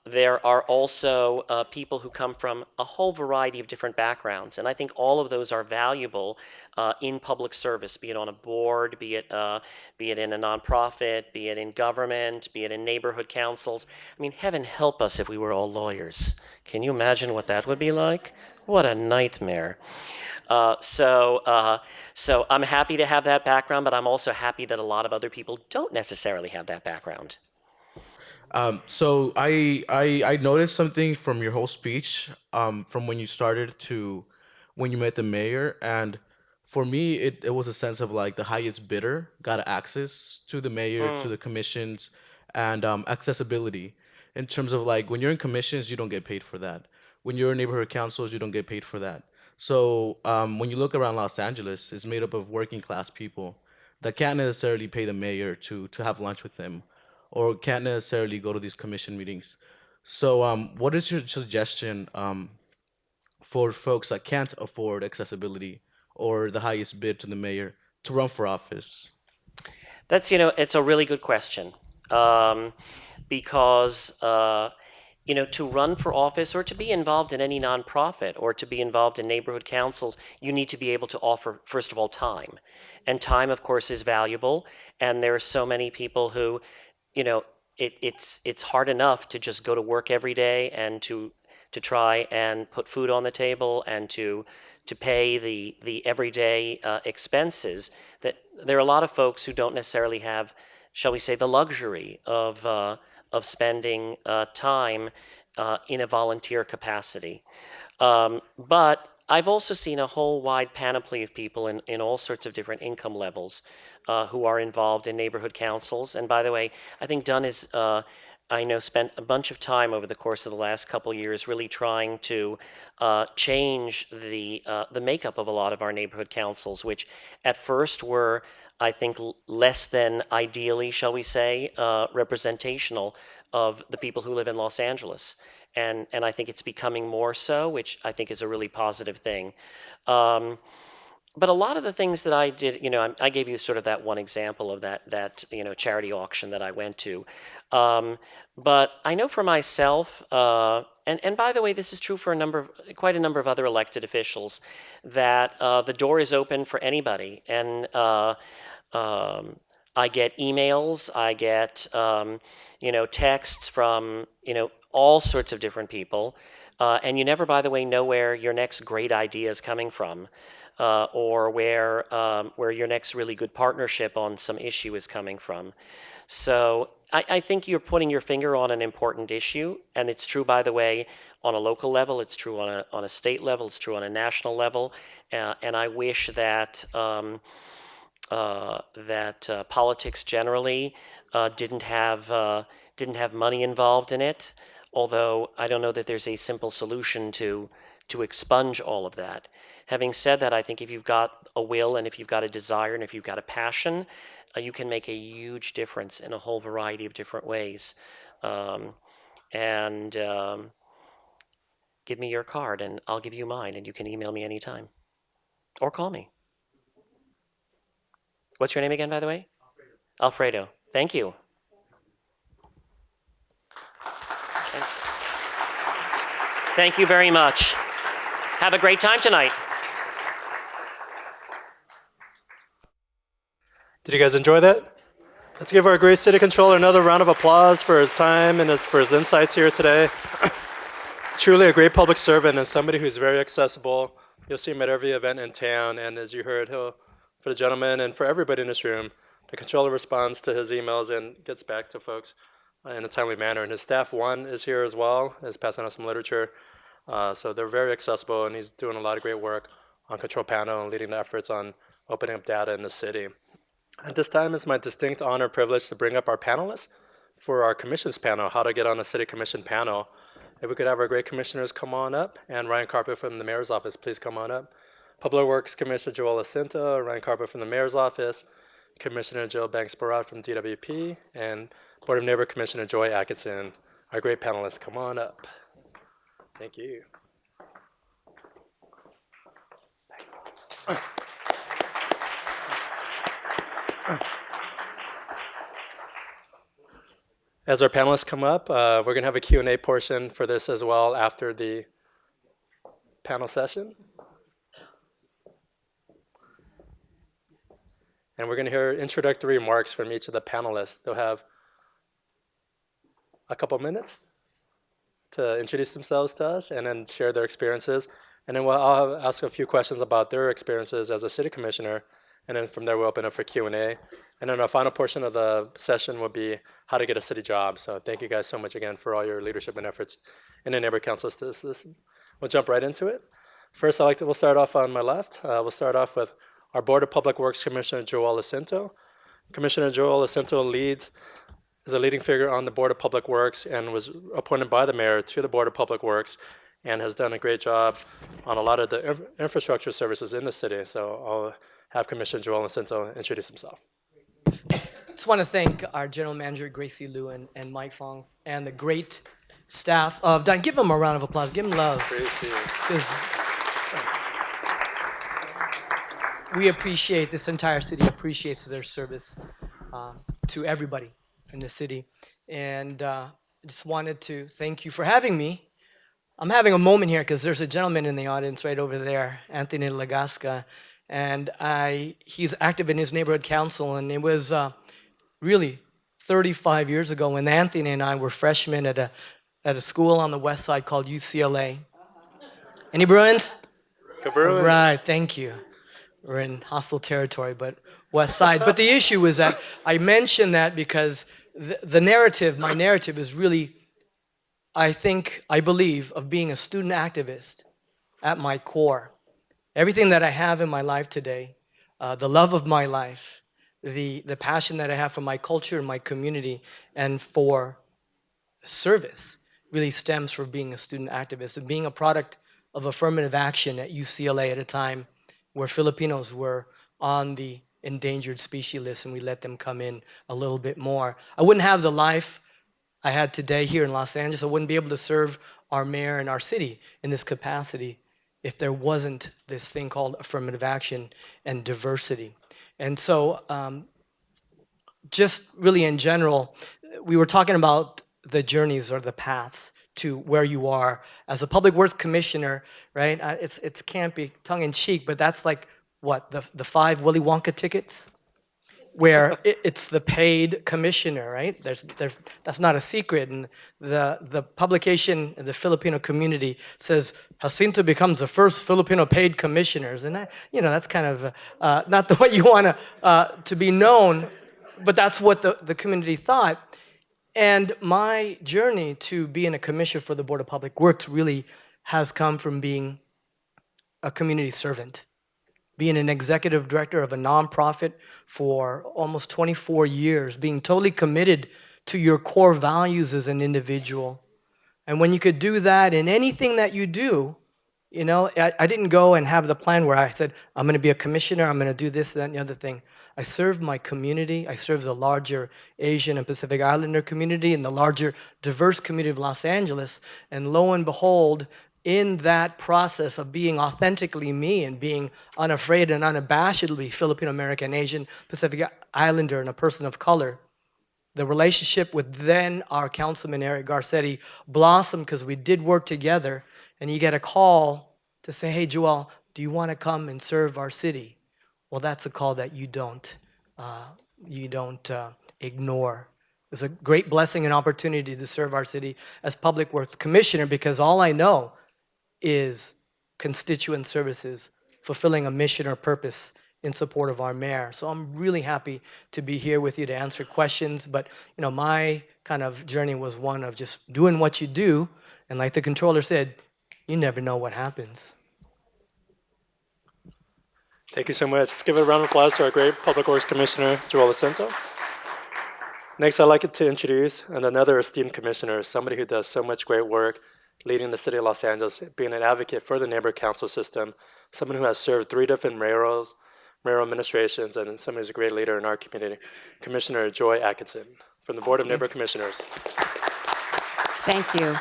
there are also people who come from a whole variety of different backgrounds, and I think all of those are valuable in public service, be it on a board, be it in a nonprofit, be it in government, be it in neighborhood councils. I mean, heaven help us if we were all lawyers. Can you imagine what that would be like? What a nightmare. So I'm happy to have that background, but I'm also happy that a lot of other people don't necessarily have that background. So I noticed something from your whole speech, from when you started to when you met the mayor, and for me it was a sense of like the highest bidder got access to the mayor, to the commissions, and accessibility in terms of like when you're in commissions, you don't get paid for that. When you're in neighborhood councils, you don't get paid for that. So when you look around Los Angeles, it's made up of working class people that can't necessarily pay the mayor to have lunch with them or can't necessarily go to these commission meetings. So, what is your suggestion for folks that can't afford accessibility or the highest bid to the mayor to run for office? That's, you know, it's a really good question. Because, you know, to run for office or to be involved in any nonprofit or to be involved in neighborhood councils, you need to be able to offer, first of all, time. And time, of course, is valuable. And there are so many people who, you know, it's hard enough to just go to work every day and to try and put food on the table and to pay the everyday expenses. That there are a lot of folks who don't necessarily have, shall we say, the luxury of spending time in a volunteer capacity. But I've also seen a whole wide panoply of people in all sorts of different income levels who are involved in neighborhood councils. And by the way, I think Dunn is, I know, spent a bunch of time over the course of the last couple years really trying to change the makeup of a lot of our neighborhood councils, which at first were, I think, less than ideally, shall we say, representational of the people who live in Los Angeles. And I think it's becoming more so, which I think is a really positive thing. But a lot of the things that I did, you know, I gave you sort of that one example of that you know, charity auction that I went to. But I know for myself, and by the way, this is true for quite a number of other elected officials, that the door is open for anybody. And I get emails, I get you know, texts from, you know, all sorts of different people, and you never, by the way, know where your next great idea is coming from, or where your next really good partnership on some issue is coming from. So I think you're putting your finger on an important issue, and it's true, by the way, on a local level, it's true on a state level, it's true on a national level, and I wish that politics generally didn't have money involved in it. Although I don't know that there's a simple solution to expunge all of that. Having said that, I think if you've got a will and if you've got a desire and if you've got a passion, you can make a huge difference in a whole variety of different ways. And give me your card and I'll give you mine, and you can email me anytime or call me. What's your name again, by the way? Alfredo. Thank you. Thanks. Thank you very much. Have a great time tonight. Did you guys enjoy that? Let's give our great city controller another round of applause for his time and for his insights here today. Truly a great public servant and somebody who's very accessible. You'll see him at every event in town, and as you heard, for the gentleman and for everybody in this room, the controller responds to his emails and gets back to folks in a timely manner. And his staff one is here as well, is passing out some literature. So they're very accessible, and he's doing a lot of great work on Control Panel and leading the efforts on opening up data in the city. At this time, it's my distinct honor and privilege to bring up our panelists for our commissions panel, how to get on a city commission panel. If we could have our great commissioners come on up, and Ryan Carpet from the mayor's office, please come on up. Public Works Commissioner Joel Acinto, Ryan Carpet from the mayor's office, Commissioner Jill Banks-Barat from DWP, and Board of Neighborhood Commissioner Joy Atkinson. Our great panelists, come on up. Thank you. As our panelists come up, we're going to have a Q&A portion for this as well after the panel session. And we're going to hear introductory remarks from each of the panelists. They'll have a couple minutes to introduce themselves to us and then share their experiences. And then I'll ask a few questions about their experiences as a city commissioner. And then from there, we'll open up for Q&A. And then our final portion of the session will be how to get a city job. So thank you guys so much again for all your leadership and efforts in the neighborhood councils to listen. We'll jump right into it. First, we'll start off on my left. We'll start off with our Board of Public Works Commissioner Joel Acinto. Commissioner Joel Acinto is a leading figure on the Board of Public Works and was appointed by the mayor to the Board of Public Works and has done a great job on a lot of the infrastructure services in the city. So I'll have Commissioner Joel Acinto introduce himself. Just want to thank our General Manager, Gracie Liu, and Mike Fong, and the great staff of Dine. Give them a round of applause. Give them love. Because we appreciate, this entire city appreciates their service to everybody in the city. And I just wanted to thank you for having me. I'm having a moment here because there's a gentleman in the audience right over there, Anthony Lagasca, and he's active in his neighborhood council, and it was really 35 years ago when Anthony and I were freshmen at a school on the west side called UCLA. Any Bruins? Go Bruins. Right, thank you. We're in hostile territory, but west side. But the issue is that I mention that because the narrative, my narrative is really, I believe, of being a student activist at my core. Everything that I have in my life today, the love of my life, the passion that I have for my culture and my community and for service really stems from being a student activist and being a product of affirmative action at UCLA at a time where Filipinos were on the endangered species list and we let them come in a little bit more. I wouldn't have the life I had today here in Los Angeles. I wouldn't be able to serve our mayor and our city in this capacity if there wasn't this thing called affirmative action and diversity. And so just really in general, we were talking about the journeys or the paths to where you are as a public works commissioner, right? It can't be tongue-in-cheek, but that's like what, the 5 Willy Wonka tickets, where it's the paid commissioner, right? That's not a secret, and the publication in the Filipino community says Jacinto becomes the first Filipino paid commissioners, and that's kind of not the way you want to be known, but that's what the community thought. And my journey to being a commissioner for the Board of Public Works really has come from being a community servant, being an executive director of a nonprofit for almost 24 years, being totally committed to your core values as an individual. And when you could do that in anything that you do, you know, I didn't go and have the plan where I said, I'm going to be a commissioner, I'm going to do this, that, and the other thing. I served my community. I served the larger Asian and Pacific Islander community and the larger diverse community of Los Angeles. And lo and behold, in that process of being authentically me and being unafraid and unabashedly Filipino American, Asian, Pacific Islander, and a person of color, the relationship with then our councilman Eric Garcetti blossomed because we did work together, and you get a call to say, hey, Joel, do you want to come and serve our city? Well, that's a call that you don't ignore. It's a great blessing and opportunity to serve our city as Public Works Commissioner, because all I know is constituent services, fulfilling a mission or purpose in support of our mayor. So I'm really happy to be here with you to answer questions. But you know, my kind of journey was one of just doing what you do, and like the controller said, you never know what happens. Thank you so much. Let's give a round of applause to our great Public Works Commissioner, Joel Asenso. Next, I'd like to introduce another esteemed commissioner, somebody who does so much great work leading the city of Los Angeles, being an advocate for the neighborhood council system, someone who has served 3 different mayoral administrations, and someone who's a great leader in our community, Commissioner Joy Atkinson from the Board of Neighborhood Commissioners. Thank you.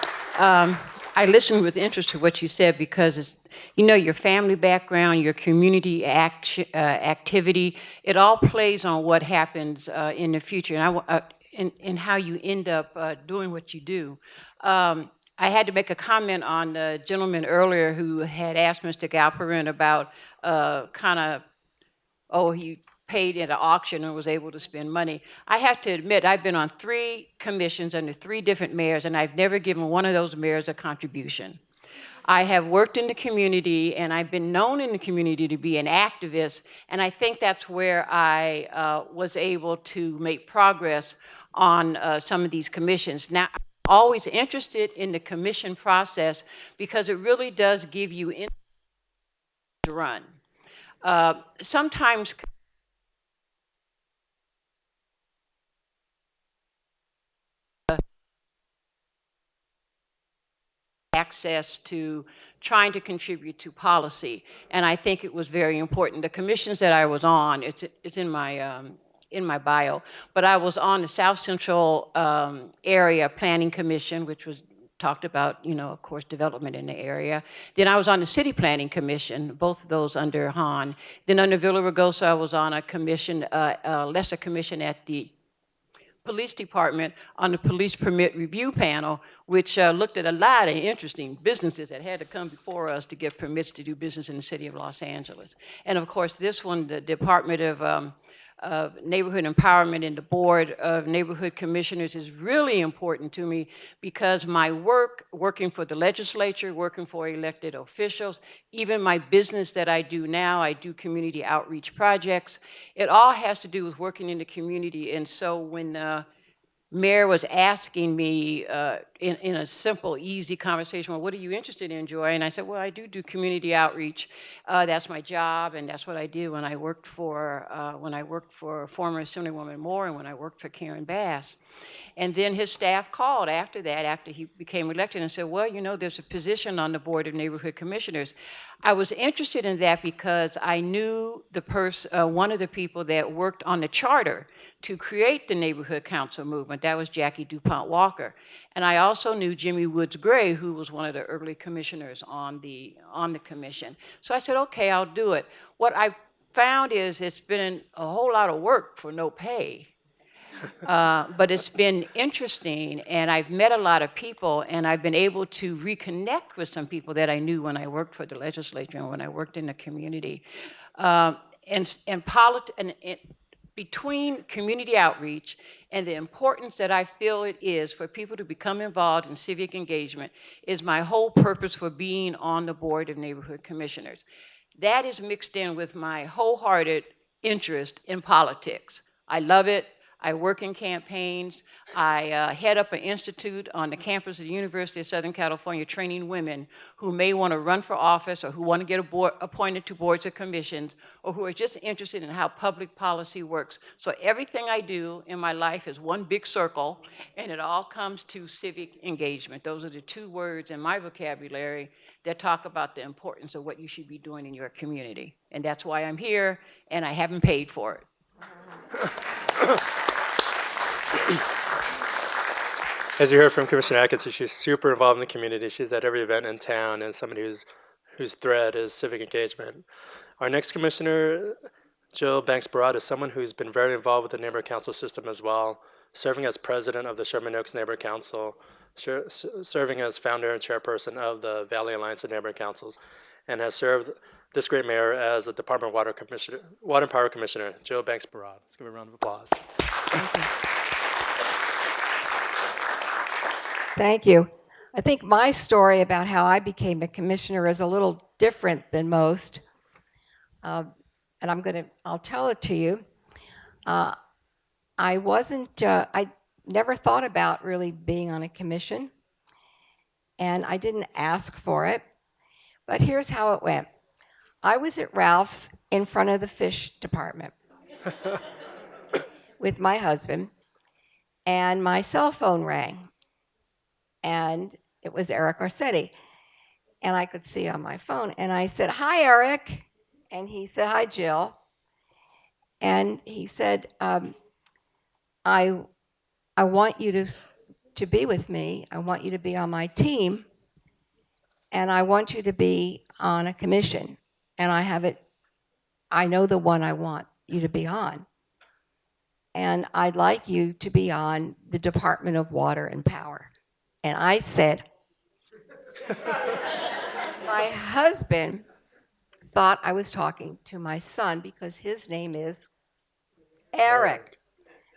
I listened with interest to what you said because it's, you know, your family background, your community activity, it all plays on what happens in the future and how you end up doing what you do. I had to make a comment on the gentleman earlier who had asked Mr. Galperin about he paid at an auction and was able to spend money. I have to admit, I've been on 3 commissions under 3 different mayors, and I've never given one of those mayors a contribution. I have worked in the community, and I've been known in the community to be an activist, and I think that's where I was able to make progress on some of these commissions. Now, I'm always interested in the commission process because it really does give you insight to run. Sometimes access to trying to contribute to policy, and I think it was very important. The commissions that I was on, it's in my bio, but I was on the South Central Area Planning Commission, which was talked about, you know, of course, development in the area. Then I was on the City Planning Commission, both of those under Han. Then under Villaraigosa, I was on a commission, lesser commission at the police department on the police permit review panel, which looked at a lot of interesting businesses that had to come before us to get permits to do business in the city of Los Angeles. And of course, this one, the Department of Neighborhood Empowerment and the Board of Neighborhood Commissioners is really important to me because my work, working for the legislature, working for elected officials, even my business that I do now, I do community outreach projects. It all has to do with working in the community. And so when Mayor was asking me in a simple, easy conversation, well, what are you interested in, Joy? And I said, well, I do community outreach. That's my job, and that's what I did when I worked for former Assemblywoman Moore and when I worked for Karen Bass. And then his staff called after that, after he became elected, and said, well, you know, there's a position on the Board of Neighborhood Commissioners. I was interested in that because I knew one of the people that worked on the charter to create the neighborhood council movement. That was Jackie DuPont Walker. And I also knew Jimmy Woods Gray, who was one of the early commissioners on the commission. So I said, okay, I'll do it. What I found is it's been a whole lot of work for no pay. But it's been interesting, and I've met a lot of people, and I've been able to reconnect with some people that I knew when I worked for the legislature and when I worked in the community. Between community outreach and the importance that I feel it is for people to become involved in civic engagement is my whole purpose for being on the Board of Neighborhood Commissioners. That is mixed in with my wholehearted interest in politics. I love it. I work in campaigns. I head up an institute on the campus of the University of Southern California training women who may want to run for office or who want to get appointed to boards or commissions or who are just interested in how public policy works. So everything I do in my life is one big circle, and it all comes to civic engagement. Those are the two words in my vocabulary that talk about the importance of what you should be doing in your community. And that's why I'm here, and I haven't paid for it. As you heard from Commissioner Atkinson, she's super involved in the community. She's at every event in town, and somebody whose thread is civic engagement. Our next commissioner, Jill Banks-Barad, is someone who's been very involved with the neighborhood council system as well, serving as president of the Sherman Oaks Neighborhood Council, serving as founder and chairperson of the Valley Alliance of Neighborhood Councils, and has served this great mayor as the Department of Water and Power Commissioner, Jill Banks-Barad. Let's give her a round of applause. Thank you. I think my story about how I became a commissioner is a little different than most. And I'll tell it to you. I never thought about really being on a commission, and I didn't ask for it. But here's how it went. I was at Ralph's in front of the fish department with my husband, and my cell phone rang. And it was Eric Garcetti. And I could see on my phone. And I said, "Hi, Eric." And he said, "Hi, Jill." And he said, I want you to be with me. I want you to be on my team. And I want you to be on a commission. And I know the one I want you to be on. And I'd like you to be on the Department of Water and Power. And I said, my husband thought I was talking to my son because his name is Eric.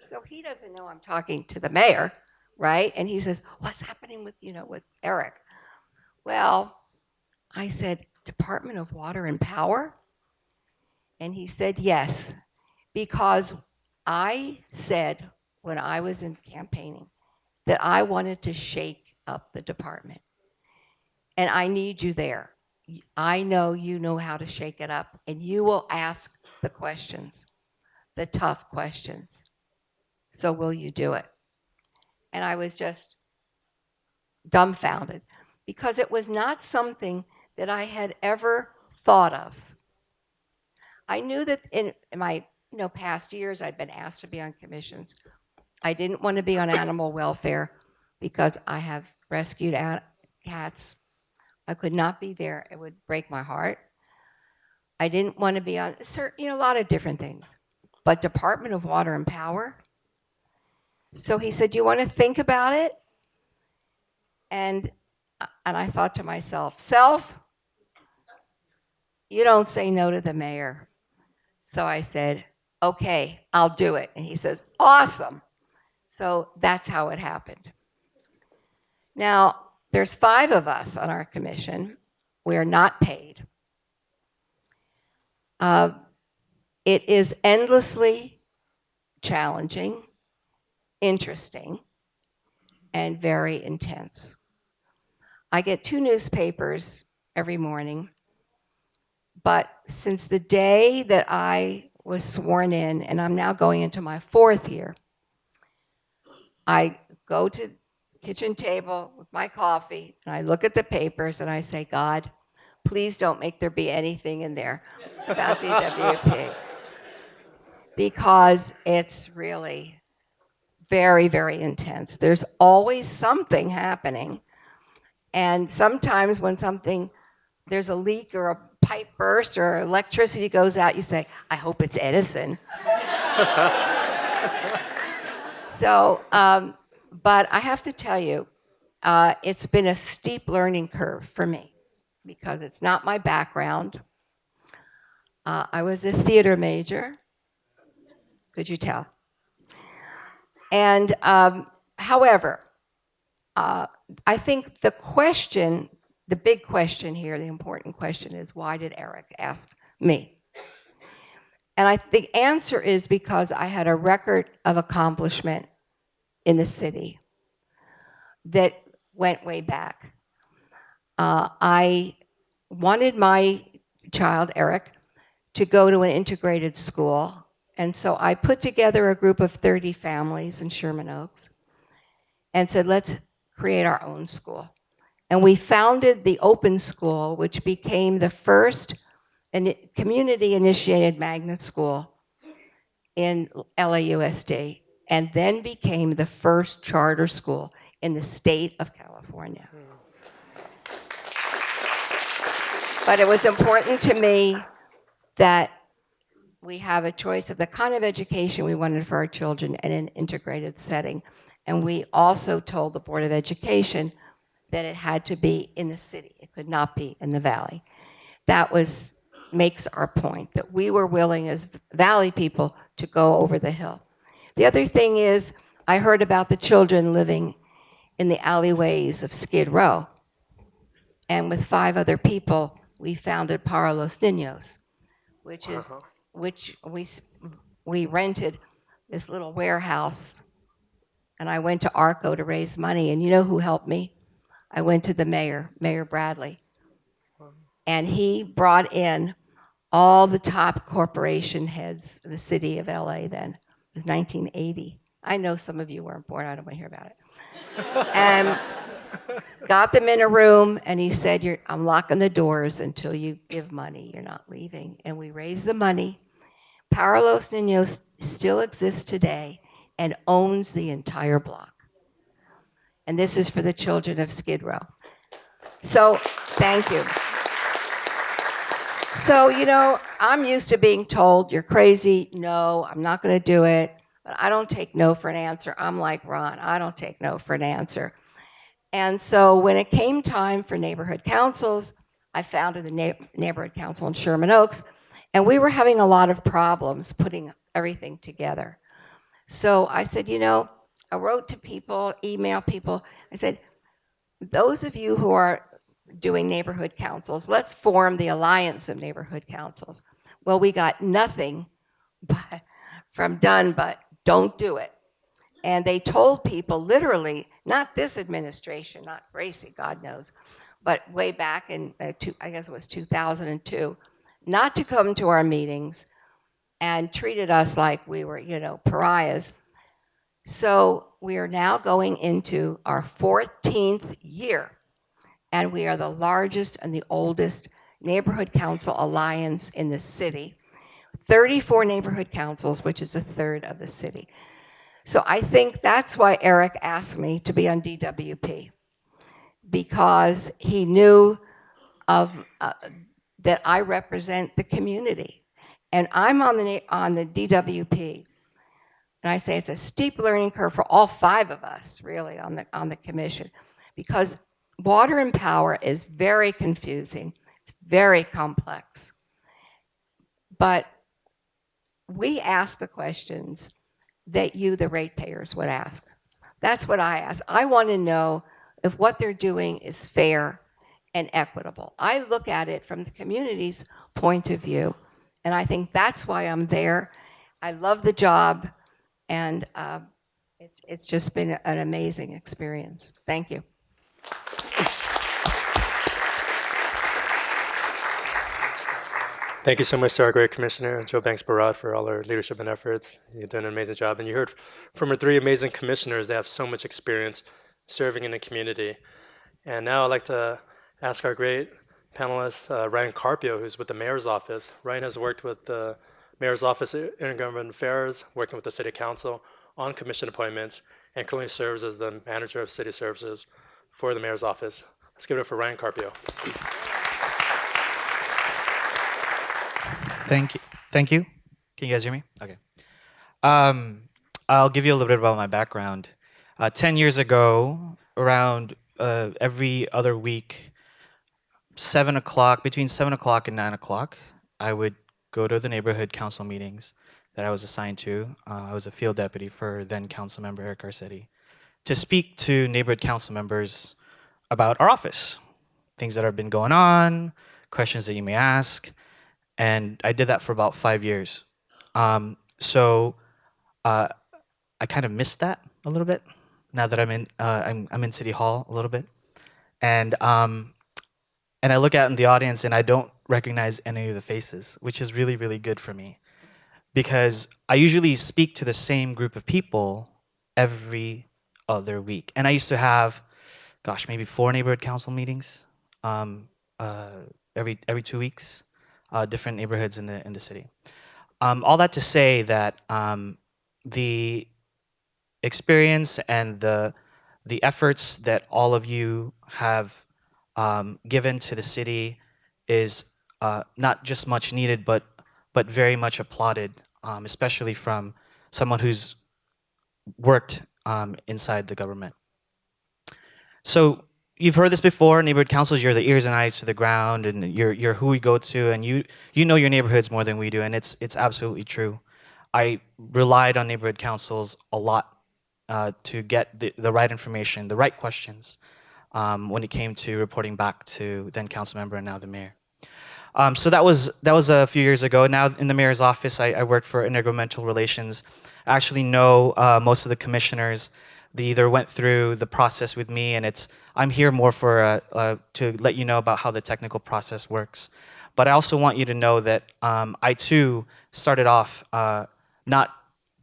So he doesn't know I'm talking to the mayor, right? And he says, "What's happening with Eric?" Well, I said, "Department of Water and Power?" And he said, "Yes, because I said when I was in campaigning that I wanted to shake up the department. And I need you there. I know you know how to shake it up, and you will ask the questions, the tough questions. So will you do it?" And I was just dumbfounded because it was not something that I had ever thought of. I knew that in my past years I'd been asked to be on commissions. I didn't want to be on animal welfare because I have rescued cats. I could not be there. It would break my heart. I didn't want to be on a lot of different things. But Department of Water and Power. So he said, "Do you want to think about it?" And I thought to myself, you don't say no to the mayor. So I said, "Okay, I'll do it." And he says, "Awesome." So that's how it happened. Now, there's 5 of us on our commission. We are not paid. It is endlessly challenging, interesting, and very intense. I get 2 newspapers every morning, but since the day that I was sworn in, and I'm now going into my 4th year, I go to the kitchen table with my coffee, and I look at the papers, and I say, "God, please don't make there be anything in there about DWP." Because it's really very, very intense. There's always something happening. And sometimes when there's a leak or a pipe burst or electricity goes out, you say, "I hope it's Edison." So, but I have to tell you, it's been a steep learning curve for me because it's not my background. I was a theater major. Could you tell? And however, I think the big question here, the important question is, why did Eric ask me? And the answer is because I had a record of accomplishment in the city that went way back. I wanted my child, Eric, to go to an integrated school. And so I put together a group of 30 families in Sherman Oaks and said, let's create our own school. And we founded the Open School, which became the first community-initiated magnet school in LAUSD, and then became the first charter school in the state of California. But it was important to me that we have a choice of the kind of education we wanted for our children in an integrated setting. And we also told the Board of Education that it had to be in the city. It could not be in the Valley. That makes our point, that we were willing as Valley people to go over the hill. The other thing is, I heard about the children living in the alleyways of Skid Row. And with 5 other people, we founded Para Los Niños, which we rented this little warehouse. And I went to ARCO to raise money. And you know who helped me? I went to the mayor, Mayor Bradley. And he brought in all the top corporation heads of the city of LA then. It was 1980. I know some of you weren't born. I don't want to hear about it. And got them in a room, and he said, I'm locking the doors until you give money. You're not leaving. And we raised the money. Para Los Niños still exists today and owns the entire block. And this is for the children of Skid Row. So, thank you. So, I'm used to being told, you're crazy. No, I'm not going to do it. But I don't take no for an answer. I'm like Ron. I don't take no for an answer. And so when it came time for neighborhood councils, I founded the neighborhood council in Sherman Oaks, and we were having a lot of problems putting everything together. So I said, I wrote to people, emailed people. I said, those of you who are doing neighborhood councils, let's form the Alliance of Neighborhood Councils. Well, we got nothing from done but don't do it. And they told people literally, not this administration, not Gracie, God knows, but way back in, I guess it was 2002, not to come to our meetings and treated us like we were, pariahs. So we are now going into our 14th year, and we are the largest and the oldest neighborhood council alliance in the city. 34 neighborhood councils, which is a third of the city. So I think that's why Eric asked me to be on DWP, because he knew that I represent the community. And I'm on the DWP, and I say it's a steep learning curve for all 5 of us, really, on the commission, because water and power is very confusing. It's very complex. But we ask the questions that you, the ratepayers, would ask. That's what I ask. I want to know if what they're doing is fair and equitable. I look at it from the community's point of view, and I think that's why I'm there. I love the job, and it's just been an amazing experience. Thank you. Thank you so much to our great commissioner, Joe Banks-Barad, for all her leadership and efforts. You've done an amazing job. And you heard from our 3 amazing commissioners that have so much experience serving in the community. And now I'd like to ask our great panelist, Ryan Carpio, who's with the mayor's office. Ryan has worked with the mayor's office of intergovernmental affairs, working with the city council on commission appointments, and currently serves as the manager of city services for the mayor's office. Let's give it up for Ryan Carpio. Thank you. Can you guys hear me? Okay. I'll give you a little bit about my background. 10 years ago, around every other week, 7 o'clock, between 7 o'clock and 9 o'clock, I would go to the neighborhood council meetings that I was assigned to. I was a field deputy for then council member Eric Garcetti, to speak to neighborhood council members about our office, things that have been going on, questions that you may ask. And I did that for about 5 years. So I kind of missed that a little bit now that I'm in City Hall a little bit, and I look out in the audience and I don't recognize any of the faces, which is really really good for me because I usually speak to the same group of people every other week, and I used to have, gosh, maybe 4 neighborhood council meetings um, every 2 weeks, different neighborhoods in the city. All that to say that the experience and the efforts that all of you have given to the city is not just much needed, but very much applauded, especially from someone who's worked inside the government. So you've heard this before. Neighborhood councils, you're the ears and eyes to the ground, and you're who we go to, and you know your neighborhoods more than we do, and it's absolutely true. I relied on neighborhood councils a lot to get the right information, the right questions when it came to reporting back to then council member and now the mayor. So that was a few years ago. Now in the mayor's office, I work for intergovernmental relations. I actually know most of the commissioners. They either went through the process with me, and I'm here more for to let you know about how the technical process works. But I also want you to know that I too started off not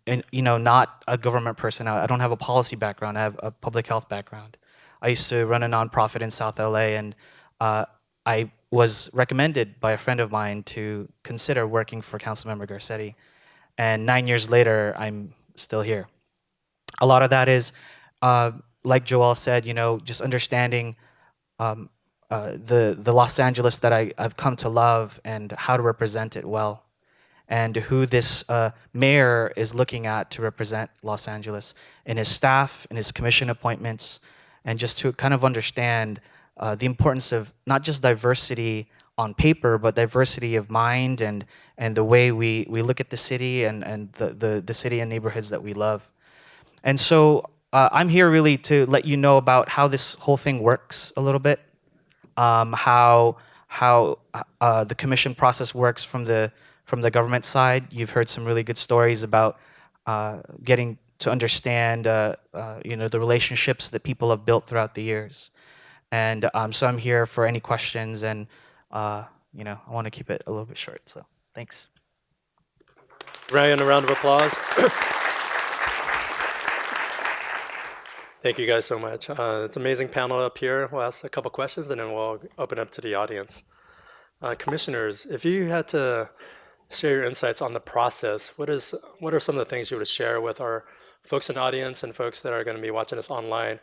a government person. I don't have a policy background. I have a public health background. I used to run a nonprofit in South LA, and I was recommended by a friend of mine to consider working for Councilmember Garcetti. And 9 years later, I'm still here. A lot of that is, like Joel said, just understanding the Los Angeles that I've come to love and how to represent it well, and who this mayor is looking at to represent Los Angeles in his staff, in his commission appointments, and just to kind of understand the importance of not just diversity on paper, but diversity of mind and the way we look at the city and the city and neighborhoods that we love. And so I'm here really to let you know about how this whole thing works a little bit, how the commission process works from the government side. You've heard some really good stories about getting to understand the relationships that people have built throughout the years. And so I'm here for any questions, and I want to keep it a little bit short. So thanks. Ryan, a round of applause. Thank you guys so much. It's an amazing panel up here. We'll ask a couple questions and then we'll open up to the audience. Commissioners, if you had to share your insights on the process, what are some of the things you would share with our folks in the audience and folks that are going to be watching us online?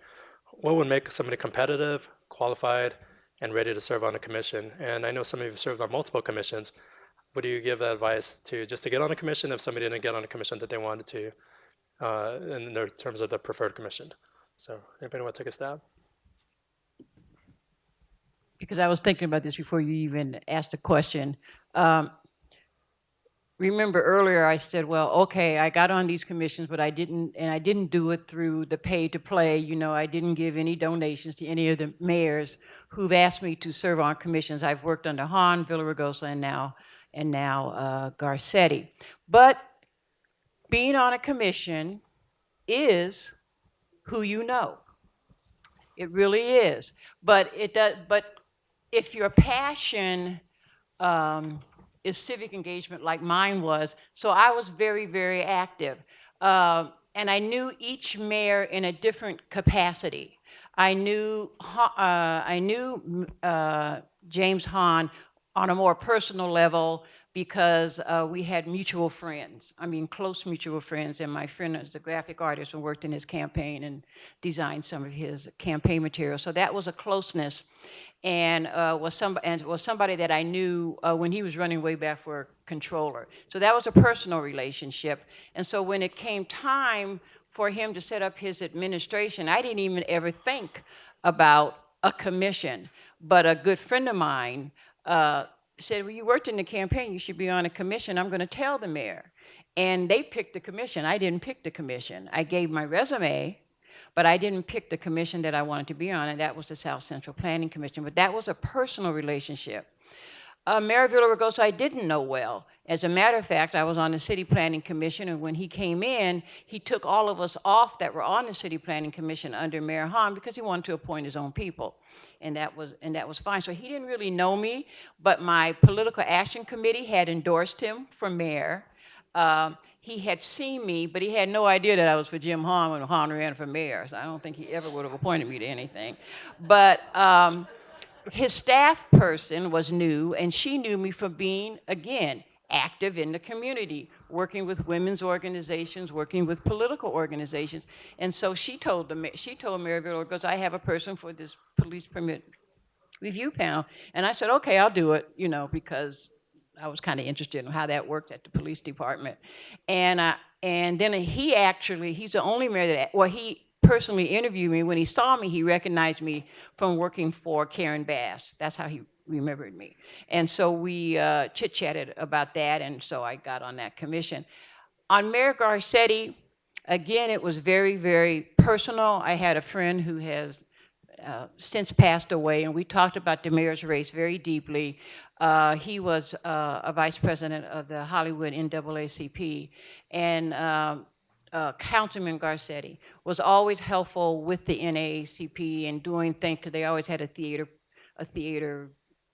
What would make somebody competitive, qualified, and ready to serve on a commission? And I know some of you have served on multiple commissions. Would you give advice to get on a commission if somebody didn't get on a commission that they wanted to in their terms of the preferred commission? So anybody want to take a stab? Because I was thinking about this before you even asked the question. Remember earlier I said, well, okay, I got on these commissions, but I didn't do it through the pay to play. I didn't give any donations to any of the mayors who've asked me to serve on commissions. I've worked under Hahn, Villaraigosa, and now Garcetti. But being on a commission is who you know. It really is. But if your passion is civic engagement like mine was, so I was very, very active. And I knew each mayor in a different capacity. I knew James Hahn on a more personal level because we had mutual friends. Close mutual friends. And my friend is a graphic artist and worked in his campaign and designed some of his campaign material. So that was a closeness. And was somebody that I knew when he was running way back for controller. So that was a personal relationship. And so when it came time for him to set up his administration, I didn't even ever think about a commission. But a good friend of mine said, well, you worked in the campaign, you should be on a commission. I'm going to tell the mayor. And they picked the commission. I didn't pick the commission. I gave my resume, but I didn't pick the commission that I wanted to be on, and that was the South Central Planning Commission. But that was a personal relationship. Mayor Villaraigosa I didn't know well. As a matter of fact, I was on the City Planning Commission, and when he came in, he took all of us off that were on the City Planning Commission under Mayor Hahn because he wanted to appoint his own people. And that was fine. So he didn't really know me, but my political action committee had endorsed him for mayor. He had seen me, but he had no idea that I was for Jim Hahn when Hahn ran for mayor. So I don't think he ever would have appointed me to anything. But his staff person was new, and she knew me from being, again, active in the community, working with women's organizations, working with political organizations. And so she told Mayor Villaraigosa, I have a person for this police permit review panel. And I said, okay, I'll do it, because I was kind of interested in how that worked at the police department. And then he's the only mayor he personally interviewed me. When he saw me, he recognized me from working for Karen Bass. That's how he remembered me. And so we chit-chatted about that, and so I got on that commission. On Mayor Garcetti, again, it was very, very personal. I had a friend who has since passed away, and we talked about the mayor's race very deeply. He was a vice president of the Hollywood NAACP, and Councilman Garcetti was always helpful with the NAACP and doing things, because they always had a theater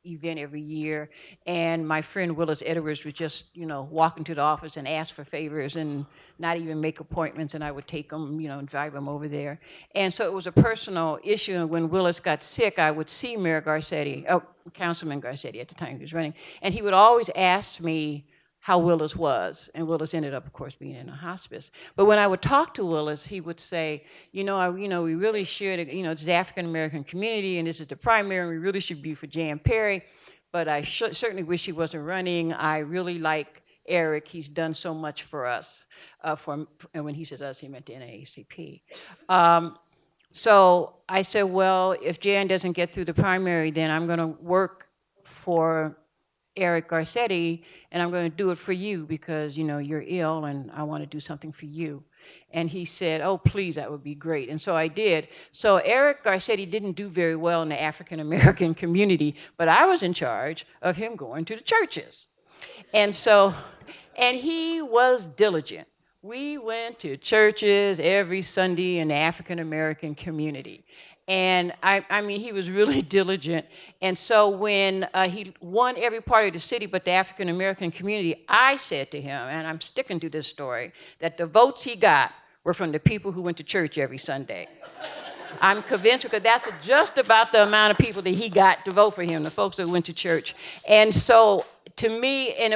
event every year. And my friend Willis Edwards would just, walk into the office and ask for favors and not even make appointments, and I would take them, and drive them over there. And so it was a personal issue, and when Willis got sick, I would see Mayor Garcetti, Councilman Garcetti at the time he was running, and he would always ask me how Willis was, and Willis ended up, of course, being in a hospice. But when I would talk to Willis, he would say, we really should, it's the African-American community, and this is the primary, and we really should be for Jan Perry, but I certainly wish he wasn't running. I really like Eric. He's done so much for us. And when he says us, he meant the NAACP. So I said, well, if Jan doesn't get through the primary, then I'm going to work for Eric Garcetti, and I'm going to do it for you because, you're ill and I want to do something for you. And he said, oh, please, that would be great. And so I did. So Eric Garcetti didn't do very well in the African-American community, but I was in charge of him going to the churches. And he was diligent. We went to churches every Sunday in the African-American community. And I mean, he was really diligent. And so when he won every part of the city but the African-American community, I said to him, and I'm sticking to this story, that the votes he got were from the people who went to church every Sunday. I'm convinced, because that's just about the amount of people that he got to vote for him, the folks that went to church. And so to me, and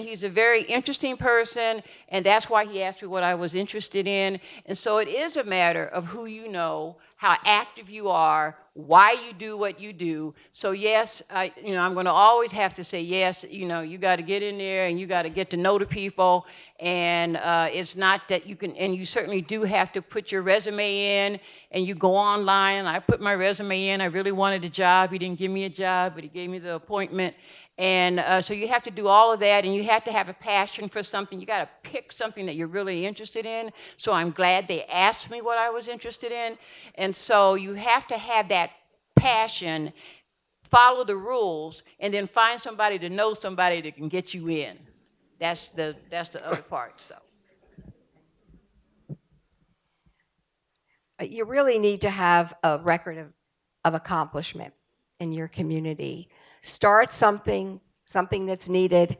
he's a very interesting person, and that's why he asked me what I was interested in. And so it is a matter of who you know, how active you are, why you do what you do. So yes, I'm going to always have to say yes. You got to get in there and you got to get to know the people. And it's not that you can, and you certainly do have to put your resume in, and you go online. I put my resume in. I really wanted a job. He didn't give me a job, but he gave me the appointment. And so you have to do all of that, and you have to have a passion for something. You got to pick something that you're really interested in. So I'm glad they asked me what I was interested in. And so you have to have that passion, follow the rules, and then find somebody to know somebody that can get you in. That's the other part. So You really need to have a record of accomplishment in your community. Start something that's needed,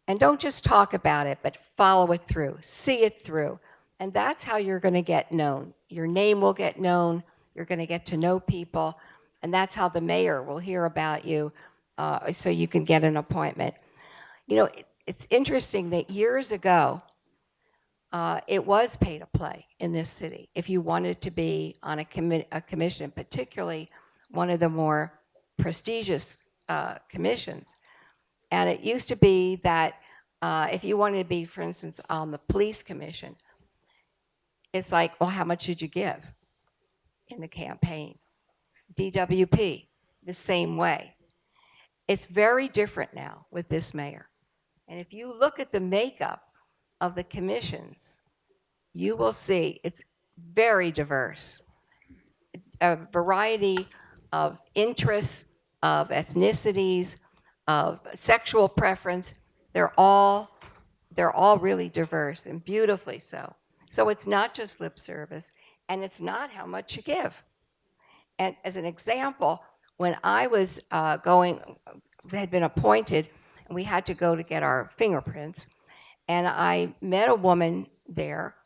and don't just talk about it, but follow it through, see it through. And that's how you're going to get known. Your name will get known, you're going to get to know people, and that's how the mayor will hear about you, so you can get an appointment. It's interesting that years ago, it was pay to play in this city if you wanted to be on a commission, particularly one of the more prestigious commissions. And it used to be that if you wanted to be, for instance, on the police commission, it's like, well, how much did you give in the campaign? DWP, the same way. It's very different now with this mayor. And if you look at the makeup of the commissions, you will see it's very diverse. A variety of interests, of ethnicities, of sexual preference. They're all really diverse and beautifully so. So it's not just lip service, and it's not how much you give. And as an example, when I was had been appointed, and we had to go to get our fingerprints, and I met a woman there,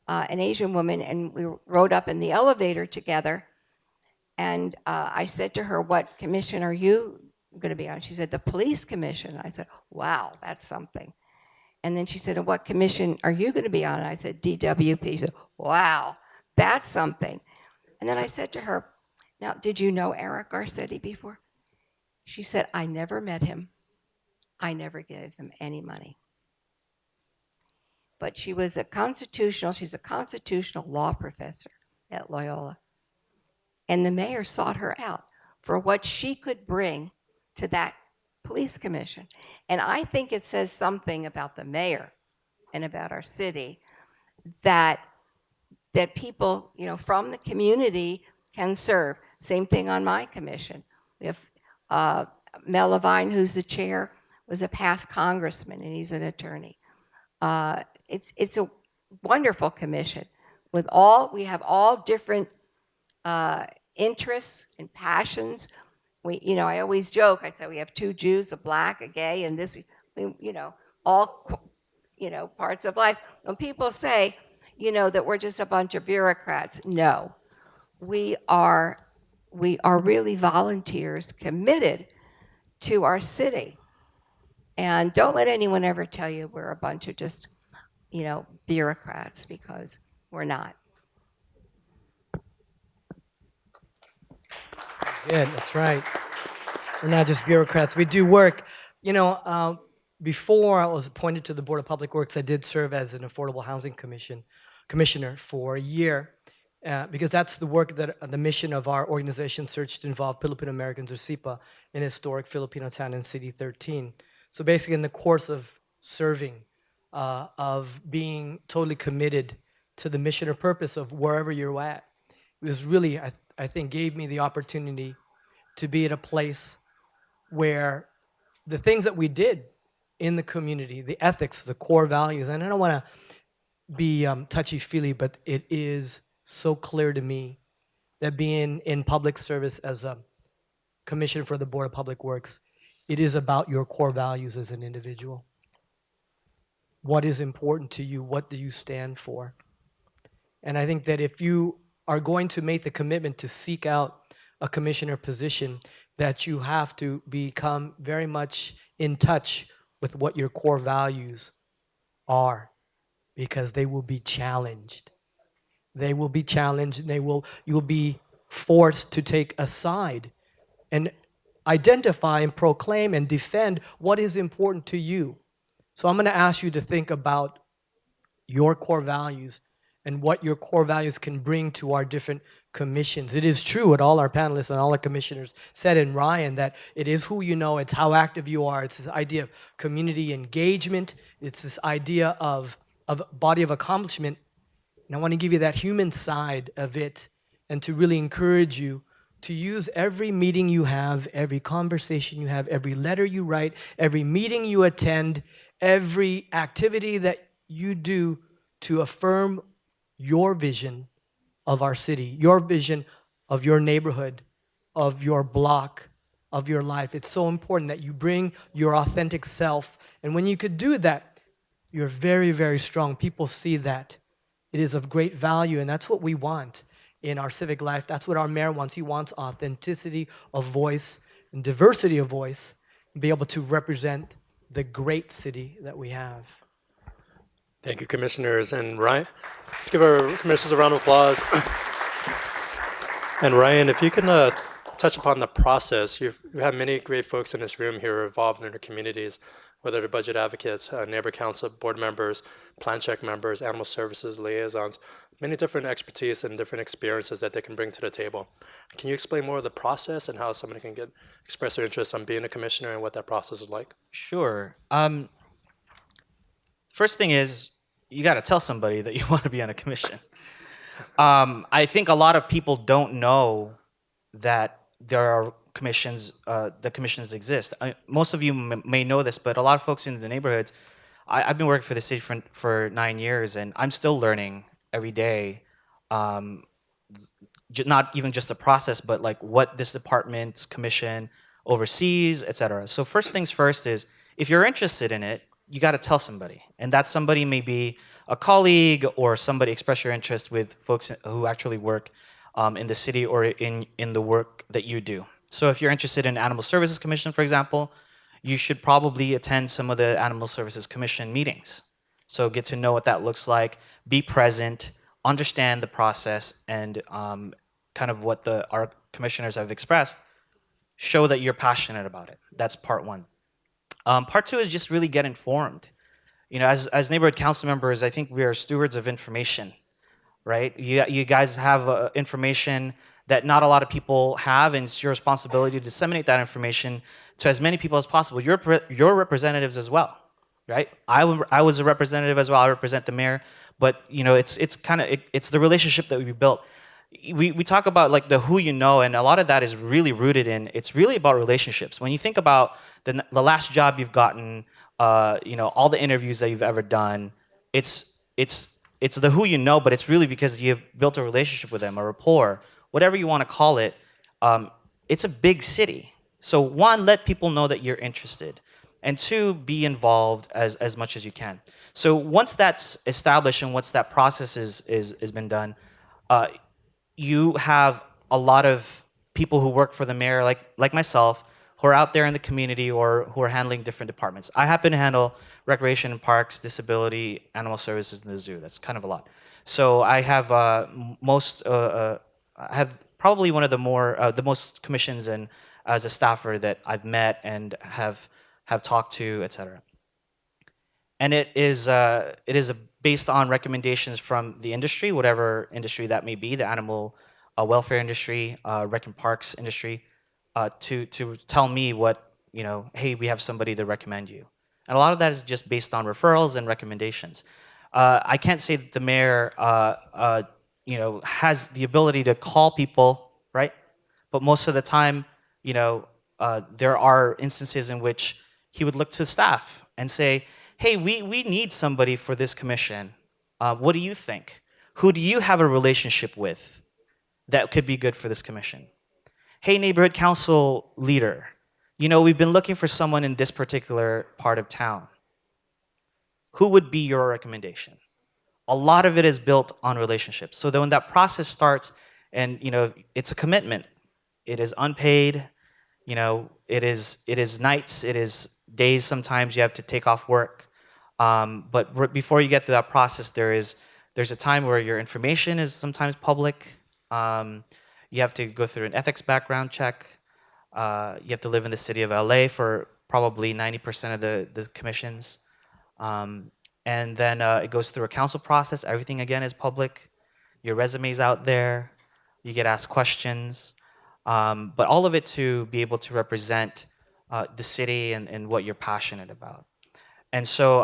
an Asian woman, and we rode up in the elevator together. And I said to her, "What commission are you going to be on?" She said, "The police commission." I said, "Wow, that's something." And then she said, "And what commission are you going to be on?" And I said, "DWP." She said, "Wow, that's something." And then I said to her, "Now, did you know Eric Garcetti before?" She said, "I never met him. I never gave him any money." But she's a constitutional law professor at Loyola. And the mayor sought her out for what she could bring to that police commission. And I think it says something about the mayor and about our city that people, from the community can serve. Same thing on my commission. We have Mel Levine, who's the chair, was a past congressman, and he's an attorney. It's a wonderful commission. We have all different interests and passions. I always joke. I say we have 2 Jews, a black, a gay, and this. All parts of life. When people say, that we're just a bunch of bureaucrats, no, we are really volunteers committed to our city. And don't let anyone ever tell you we're a bunch of just, bureaucrats, because we're not. Good, that's right. We're not just bureaucrats. We do work. Before I was appointed to the Board of Public Works, I did serve as an Affordable Housing Commissioner for a year, because that's the work that the mission of our organization, Search to Involve Filipino Americans, or SIPA, in historic Filipino town in City 13. So basically, in the course of serving, of being totally committed to the mission or purpose of wherever you're at, it was really, I think, gave me the opportunity to be at a place where the things that we did in the community, the ethics, the core values, and I don't want to be touchy-feely, but it is so clear to me that being in public service as a commissioner for the Board of Public Works, it is about your core values as an individual. What is important to you? What do you stand for? And I think that if you are going to make the commitment to seek out a commissioner position, that you have to become very much in touch with what your core values are, because they will be challenged. They will be challenged, and you will be forced to take a side and identify and proclaim and defend what is important to you. So I'm going to ask you to think about your core values and what your core values can bring to our different commissions. It is true what all our panelists and all our commissioners said, and Ryan, that it is who you know, it's how active you are, it's this idea of community engagement, it's this idea of body of accomplishment. And I want to give you that human side of it, and to really encourage you to use every meeting you have, every conversation you have, every letter you write, every meeting you attend, every activity that you do to affirm your vision of our city, your vision of your neighborhood, of your block, of your life. It's so important that you bring your authentic self. And when you could do that, you're very, very strong. People see that. It is of great value, and that's what we want in our civic life. That's what our mayor wants. He wants authenticity of voice and diversity of voice, and be able to represent the great city that we have. Thank you, commissioners. And Ryan, let's give our commissioners a round of applause. And Ryan, if you can touch upon the process. You have many great folks in this room here involved in their communities, whether they're budget advocates, neighbor council, board members, plan check members, animal services liaisons, many different expertise and different experiences that they can bring to the table. Can you explain more of the process and how somebody can express their interest on being a commissioner and what that process is like? Sure. First thing is, you got to tell somebody that you want to be on a commission. I think a lot of people don't know that there are the commissions exist. Most of you may know this, but a lot of folks in the neighborhoods, I've been working for the city for 9 years, and I'm still learning every day. Um, Not even just the process, but like what this department's commission oversees, et cetera. So first things first is, if you're interested in it, you got to tell somebody, and that somebody may be a colleague or somebody. Express your interest with folks who actually work in the city or in the work that you do. So if you're interested in Animal Services Commission, for example, you should probably attend some of the Animal Services Commission meetings. So get to know what that looks like, be present, understand the process, and kind of what our commissioners have expressed, show that you're passionate about it. That's part one. Part two is just really get informed. You know, as neighborhood council members, I think we are stewards of information, right? You guys have information that not a lot of people have, and it's your responsibility to disseminate that information to as many people as possible. You're representatives as well, right? I was a representative as well. I represent the mayor, but you know, it's the relationship that we built. We talk about like the who you know, and a lot of that is really rooted in. It's really about relationships. When you think about the last job you've gotten, you know, all the interviews that you've ever done, it's the who you know, but it's really because you've built a relationship with them, a rapport, whatever you want to call it. It's a big city, so one, let people know that you're interested, and two, be involved as much as you can. So once that's established and once that process is been done, you have a lot of people who work for the mayor, like myself, who are out there in the community or who are handling different departments. I happen to handle recreation and parks, disability, animal services, and the zoo. That's kind of a lot. So I have I have probably one of the most commissions and as a staffer that I've met and have talked to, et cetera. And it is based on recommendations from the industry, whatever industry that may be, the animal welfare industry, rec and parks industry, to tell me what, you know, hey, we have somebody to recommend you. And a lot of that is just based on referrals and recommendations. I can't say that the mayor, you know, has the ability to call people, right? But most of the time, you know, there are instances in which he would look to staff and say, hey, we need somebody for this commission. What do you think? Who do you have a relationship with that could be good for this commission? Hey, neighborhood council leader, you know, we've been looking for someone in this particular part of town. Who would be your recommendation? A lot of it is built on relationships. So that when that process starts, and you know, it's a commitment. It is unpaid. You know, it is nights. It is days. Sometimes you have to take off work. But before you get to that process, there's a time where your information is sometimes public. You have to go through an ethics background check. You have to live in the city of LA for probably 90% of the commissions. And then it goes through a council process. Everything, again, is public. Your resume's out there. You get asked questions. But all of it to be able to represent the city and what you're passionate about. And so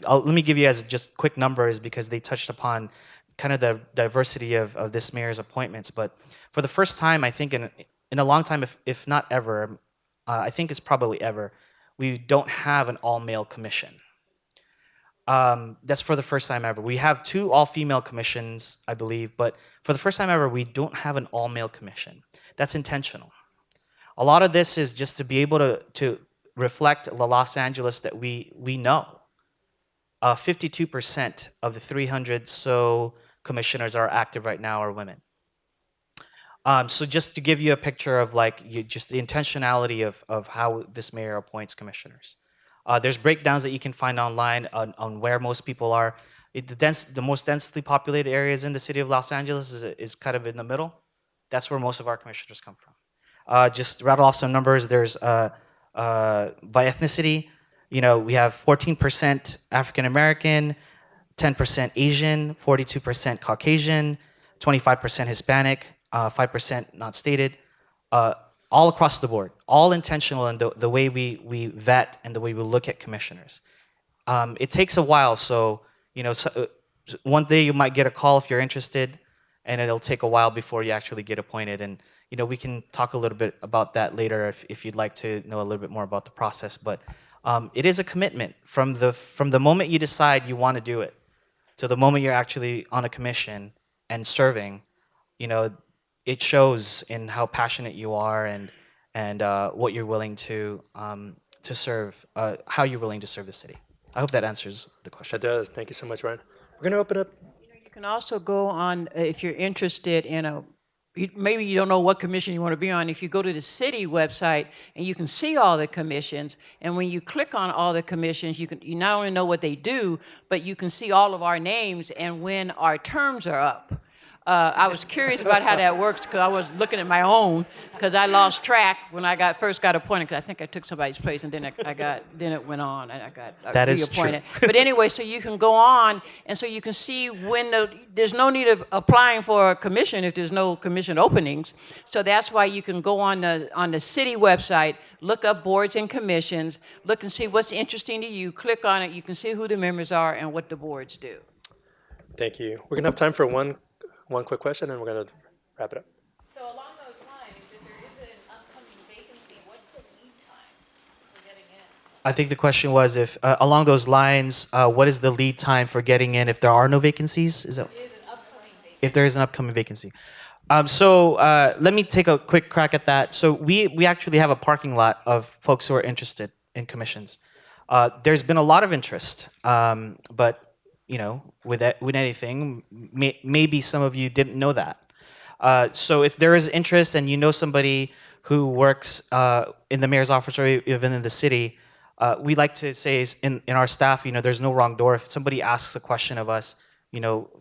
let me give you as just quick numbers because they touched upon kind of the diversity of this mayor's appointments. But for the first time, I think in a long time, if not ever, I think it's probably ever, we don't have an all-male commission. That's for the first time ever. We have 2 all-female commissions, I believe, but for the first time ever, we don't have an all-male commission. That's intentional. A lot of this is just to be able to reflect the Los Angeles that we know. 52% of the 300 so commissioners are active right now are women. So just to give you a picture of just the intentionality of how this mayor appoints commissioners. There's breakdowns that you can find online on where most people are. The most densely populated areas in the city of Los Angeles is kind of in the middle. That's where most of our commissioners come from. Just rattle off some numbers. There's by ethnicity, you know, we have 14% African American, 10% Asian, 42% Caucasian, 25% Hispanic, 5% not stated, all across the board, all intentional in the way we vet and the way we look at commissioners. It takes a while, so you know, one day you might get a call if you're interested, and it'll take a while before you actually get appointed. And we can talk a little bit about that later if you'd like to know a little bit more about the process. But it is a commitment from the moment you decide you want to do it to the moment you're actually on a commission and serving. It shows in how passionate you are and what you're willing to serve, how you're willing to serve the city. I hope that answers the question. It does. Thank you so much, Ryan. We're going to open up. You can also go on, if you're interested in maybe you don't know what commission you want to be on. If you go to the city website and you can see all the commissions, and when you click on all the commissions, you not only know what they do, but you can see all of our names and when our terms are up. I was curious about how that works because I was looking at my own because I lost track when I first got appointed because I think I took somebody's place and then then it went on and I got reappointed. But anyway, so you can go on and so you can see when there's no need of applying for a commission if there's no commission openings. So that's why you can go on the city website, look up boards and commissions, look and see what's interesting to you, click on it, you can see who the members are and what the boards do. Thank you. We're going to have time for one quick question, and we're going to wrap it up. So along those lines, if there is an upcoming vacancy, what's the lead time for getting in? I think the question was if, along those lines, what is the lead time for getting in if there are no vacancies? Is that if there is an upcoming vacancy? So let me take a quick crack at that. So we actually have a parking lot of folks who are interested in commissions. There's been a lot of interest, but with anything, maybe some of you didn't know that. So if there is interest and you know somebody who works in the mayor's office or even in the city, we like to say in our staff, there's no wrong door. If somebody asks a question of us,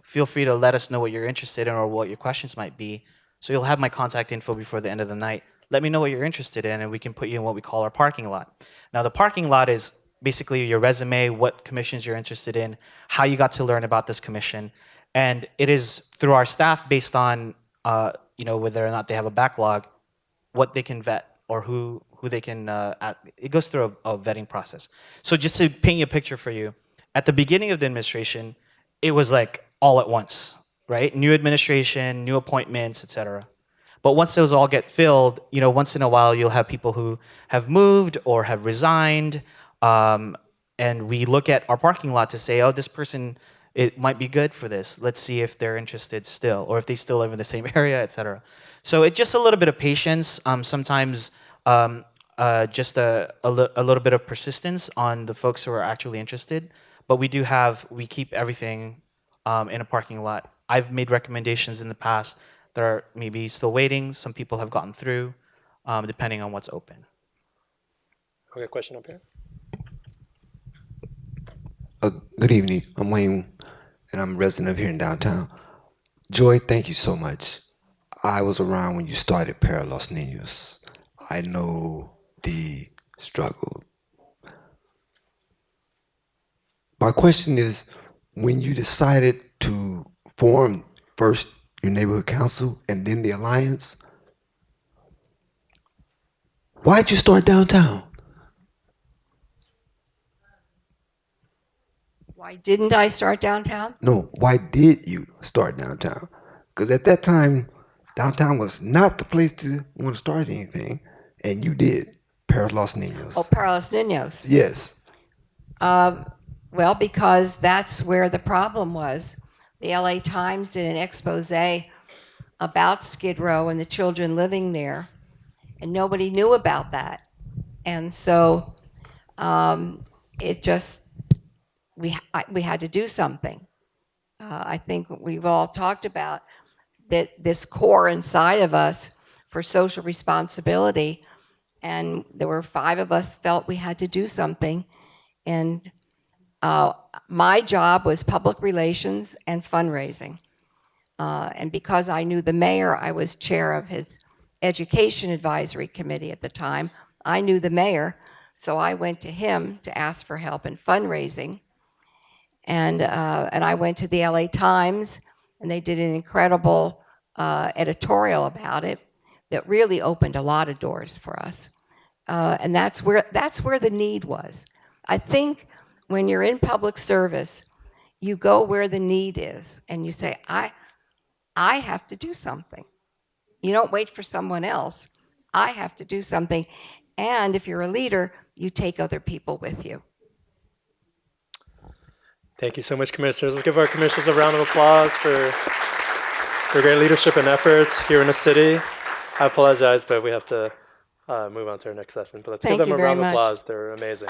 feel free to let us know what you're interested in or what your questions might be. So you'll have my contact info before the end of the night. Let me know what you're interested in, and we can put you in what we call our parking lot. Now, the parking lot is basically your resume, what commissions you're interested in, how you got to learn about this commission. And it is through our staff based on, whether or not they have a backlog, what they can vet or who they can, it goes through a vetting process. So just to paint a picture for you, at the beginning of the administration, it was like all at once, right? New administration, new appointments, et cetera. But once those all get filled, once in a while you'll have people who have moved or have resigned, and we look at our parking lot to say, oh, this person, it might be good for this. Let's see if they're interested still, or if they still live in the same area, et cetera. So it's just a little bit of patience, sometimes just a little bit of persistence on the folks who are actually interested. But we keep everything in a parking lot. I've made recommendations in the past that are maybe still waiting. Some people have gotten through, depending on what's open. Okay, question up here. Good evening. I'm Wayne, and I'm a resident of here in downtown. Joy, thank you so much. I was around when you started Para Los Niños. I know the struggle. My question is, when you decided to form first your neighborhood council and then the alliance, why'd you start downtown? Why didn't I start downtown? No, why did you start downtown? Because at that time, downtown was not the place to want to start anything, and you did Para Los Niños. Oh, Para Los Niños. Yes. Well, because that's where the problem was. The LA Times did an expose about Skid Row and the children living there, and nobody knew about that. And so it just, we had to do something. I think we've all talked about that, this core inside of us for social responsibility, and there were 5 of us felt we had to do something. And my job was public relations and fundraising. And because I knew the mayor, I was chair of his education advisory committee at the time. I knew the mayor, so I went to him to ask for help in fundraising. And I went to the LA Times, and they did an incredible editorial about it that really opened a lot of doors for us. And that's where the need was. I think when you're in public service, you go where the need is, and you say, I have to do something. You don't wait for someone else. I have to do something. And if you're a leader, you take other people with you. Thank you so much, commissioners. Let's give our commissioners a round of applause for great leadership and efforts here in the city. I apologize, but we have to move on to our next session. But let's give Thank them you a very round of much. applause. They're amazing.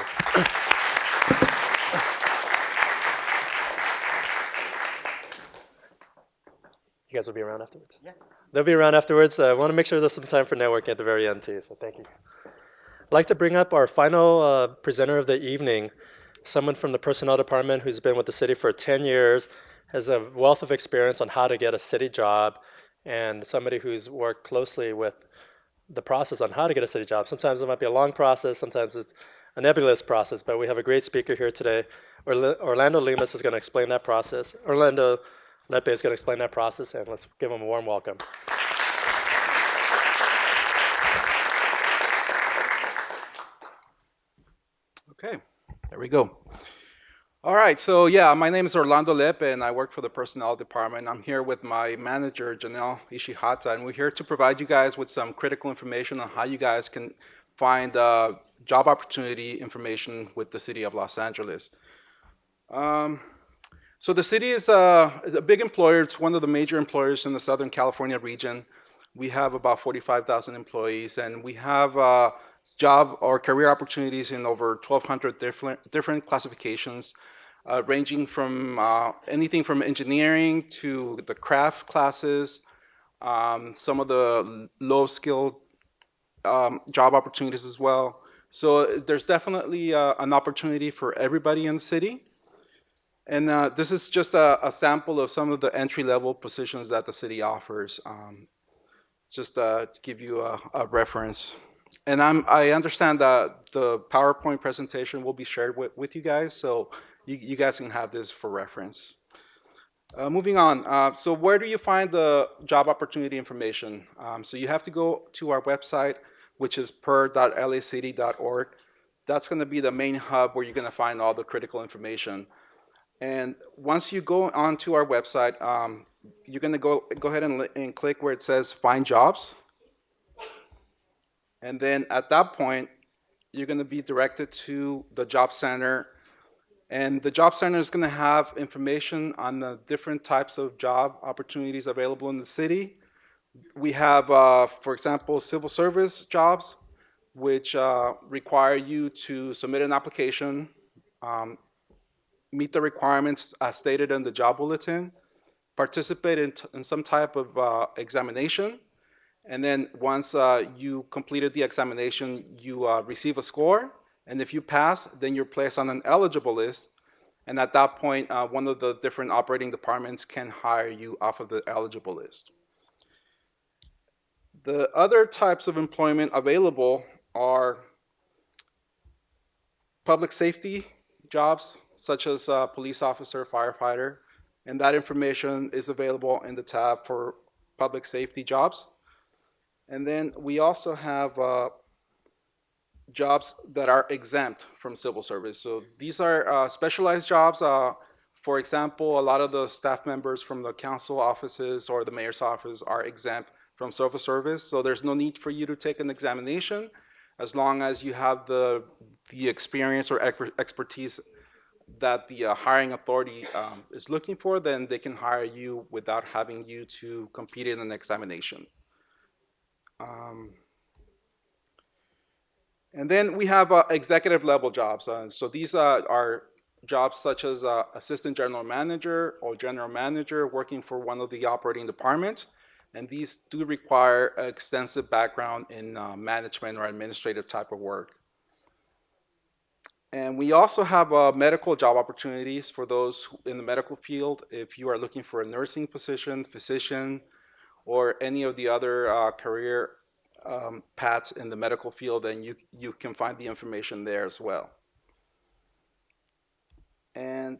You guys will be around afterwards? Yeah. They'll be around afterwards. I want to make sure there's some time for networking at the very end, too, so thank you. I'd like to bring up our final presenter of the evening, someone from the Personnel Department who's been with the city for 10 years, has a wealth of experience on how to get a city job, and somebody who's worked closely with the process on how to get a city job. Sometimes it might be a long process, sometimes it's a nebulous process, but we have a great speaker here today. Orlando Lemus is going to explain that process. Orlando Lepe is going to explain that process, and let's give him a warm welcome. Okay, there we go. All right, so yeah, my name is Orlando Lepe, and I work for the Personnel Department. I'm here with my manager, Janelle Ishihata, and we're here to provide you guys with some critical information on how you guys can find job opportunity information with the city of Los Angeles. So the city is a big employer. It's one of the major employers in the Southern California region. We have about 45,000 employees, and we have job or career opportunities in over 1,200 different classifications, ranging from anything from engineering to the craft classes, some of the low-skilled job opportunities as well. So there's definitely an opportunity for everybody in the city. And this is just a sample of some of the entry-level positions that the city offers, just to give you a reference. And I understand that the PowerPoint presentation will be shared with you guys, so you guys can have this for reference. Moving on, so where do you find the job opportunity information? So you have to go to our website, which is per.lacity.org. That's going to be the main hub where you're going to find all the critical information. And once you go onto our website, you're going to go ahead and click where it says Find Jobs. And then at that point, you're going to be directed to the Job Center. And the Job Center is going to have information on the different types of job opportunities available in the city. We have, for example, civil service jobs, which require you to submit an application, meet the requirements as stated in the job bulletin, participate in some type of examination, and then once you completed the examination, you receive a score, and if you pass, then you're placed on an eligible list, and at that point, one of the different operating departments can hire you off of the eligible list. The other types of employment available are public safety jobs, such as police officer, firefighter, and that information is available in the tab for public safety jobs. And then we also have jobs that are exempt from civil service. So these are specialized jobs. For example, a lot of the staff members from the council offices or the mayor's office are exempt from civil service. So there's no need for you to take an examination as long as you have the experience or expertise that the hiring authority is looking for, then they can hire you without having you to compete in an examination. And then we have executive level jobs. So these are jobs such as assistant general manager or general manager working for one of the operating departments. And these do require extensive background in management or administrative type of work. And we also have medical job opportunities for those in the medical field. If you are looking for a nursing position, physician, or any of the other career paths in the medical field, then you can find the information there as well. And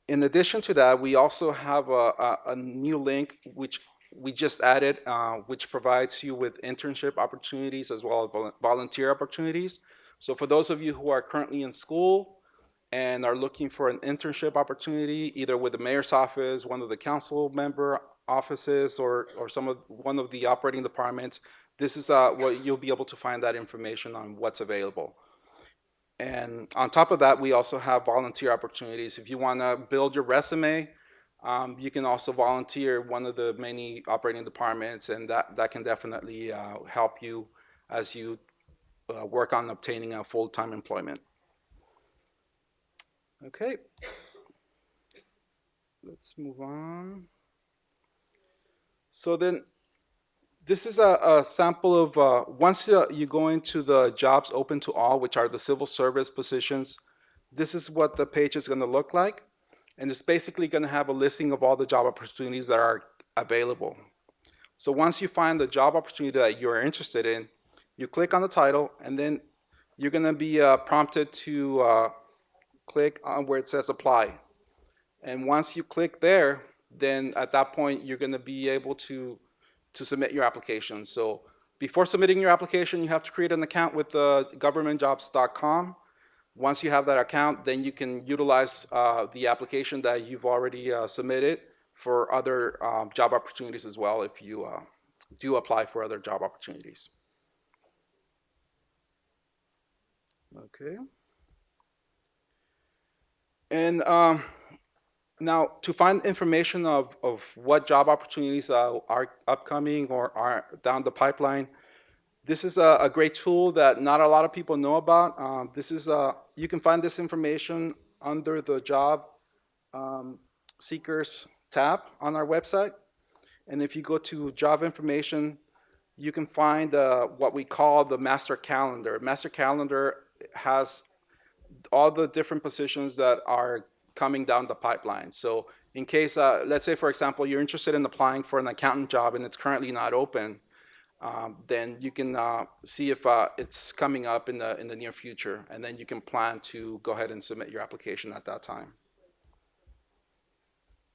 in addition to that, we also have a new link which we just added, which provides you with internship opportunities as well as volunteer opportunities. So for those of you who are currently in school and are looking for an internship opportunity, either with the mayor's office, one of the council member offices, or one of the operating departments, this is what you'll be able to find that information on what's available. And on top of that, we also have volunteer opportunities. If you want to build your resume, you can also volunteer one of the many operating departments, and that can definitely help you as you work on obtaining a full-time employment. Okay, let's move on. So then, this is a sample of, once you go into the jobs open to all, which are the civil service positions, this is what the page is going to look like. And it's basically going to have a listing of all the job opportunities that are available. So once you find the job opportunity that you're interested in, you click on the title, and then you're going to be prompted to click on where it says apply. And once you click there, then at that point, you're going to be able to submit your application. So before submitting your application, you have to create an account with governmentjobs.com. Once you have that account, then you can utilize the application that you've already submitted for other job opportunities as well if you do apply for other job opportunities. Okay. And now, to find information of what job opportunities are upcoming or are down the pipeline, this is a great tool that not a lot of people know about. You can find this information under the job seekers tab on our website. And if you go to job information, you can find what we call the master calendar. Master calendar has all the different positions that are coming down the pipeline. So in case, let's say, for example, you're interested in applying for an accountant job and it's currently not open, then you can see if it's coming up in the near future, and then you can plan to go ahead and submit your application at that time.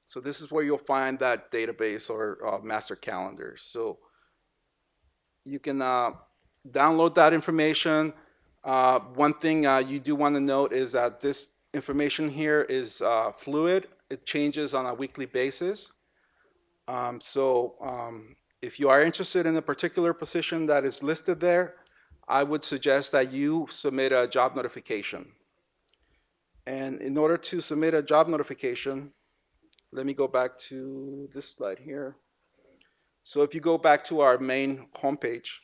So this is where you'll find that database or master calendar. So you can download that information. One thing you do want to note is that this information here is fluid. It changes on a weekly basis. If you are interested in a particular position that is listed there, I would suggest that you submit a job notification. And in order to submit a job notification, let me go back to this slide here. So if you go back to our main homepage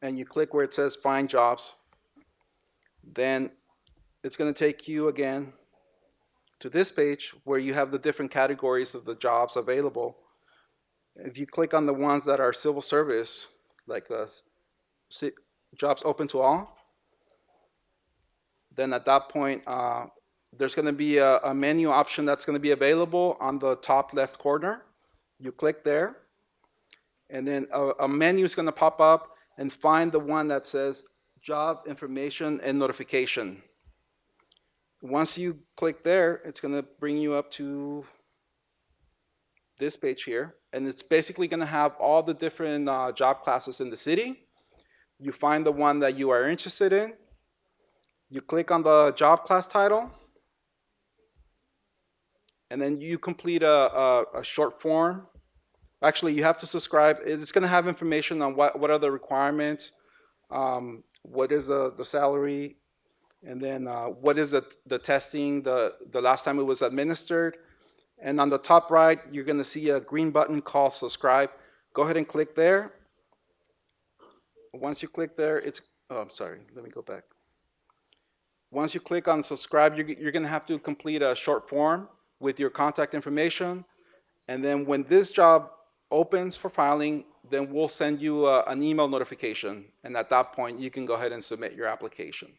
and you click where it says Find Jobs, then it's going to take you again to this page where you have the different categories of the jobs available. If you click on the ones that are civil service, like jobs open to all, then at that point, there's going to be a menu option that's going to be available on the top left corner. You click there, and then a menu is going to pop up, and find the one that says Job Information and Notification. Once you click there, it's going to bring you up to this page here, and it's basically going to have all the different job classes in the city. You find the one that you are interested in. You click on the job class title, and then you complete a short form. Actually, you have to subscribe. It's going to have information on what are the requirements, what is the salary, and then what is the testing, the last time it was administered. And on the top right, you're going to see a green button called subscribe. Go ahead and click there. Once you click there, I'm sorry, let me go back. Once you click on subscribe, you're going to have to complete a short form with your contact information. And then when this job opens for filing, then we'll send you an email notification. And at that point, you can go ahead and submit your application.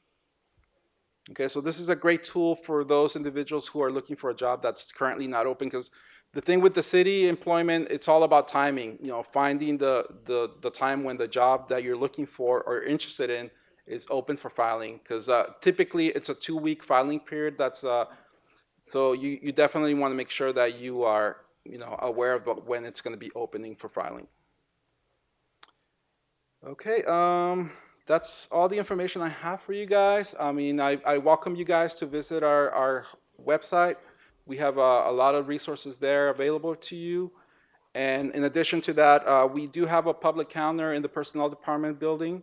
Okay, so this is a great tool for those individuals who are looking for a job that's currently not open, because the thing with the city employment, it's all about timing. Finding the time when the job that you're looking for or interested in is open for filing, because typically it's a 2-week filing period. So you definitely want to make sure that you are aware of when it's going to be opening for filing. Okay, that's all the information I have for you guys. I mean, I welcome you guys to visit our website. We have a lot of resources there available to you. And in addition to that, we do have a public counter in the Personnel Department building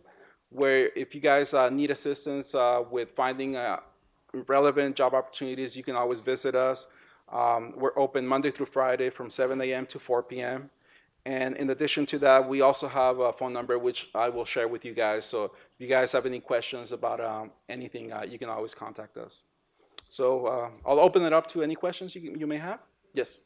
where if you guys need assistance with finding relevant job opportunities, you can always visit us. We're open Monday through Friday from 7 a.m. to 4 p.m. And in addition to that, we also have a phone number which I will share with you guys. So if you guys have any questions about anything, you can always contact us. So I'll open it up to any questions you may have. Yes.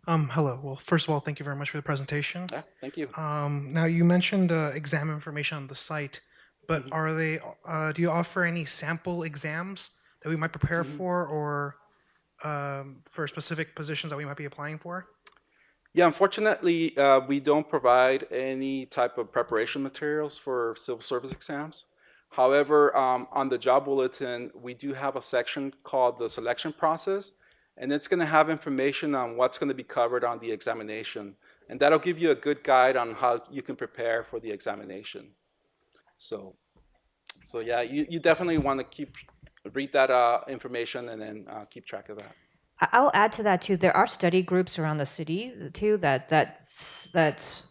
Hello. Well, first of all, thank you very much for the presentation. Yeah, thank you. Now, you mentioned exam information on the site, but are they? Do you offer any sample exams that we might prepare for, or for specific positions that we might be applying for? Yeah, unfortunately, we don't provide any type of preparation materials for civil service exams. However, on the job bulletin, we do have a section called the selection process, and it's going to have information on what's going to be covered on the examination. And that'll give you a good guide on how you can prepare for the examination. So yeah, you definitely want to read that information and then keep track of that. I'll add to that too. There are study groups around the city too that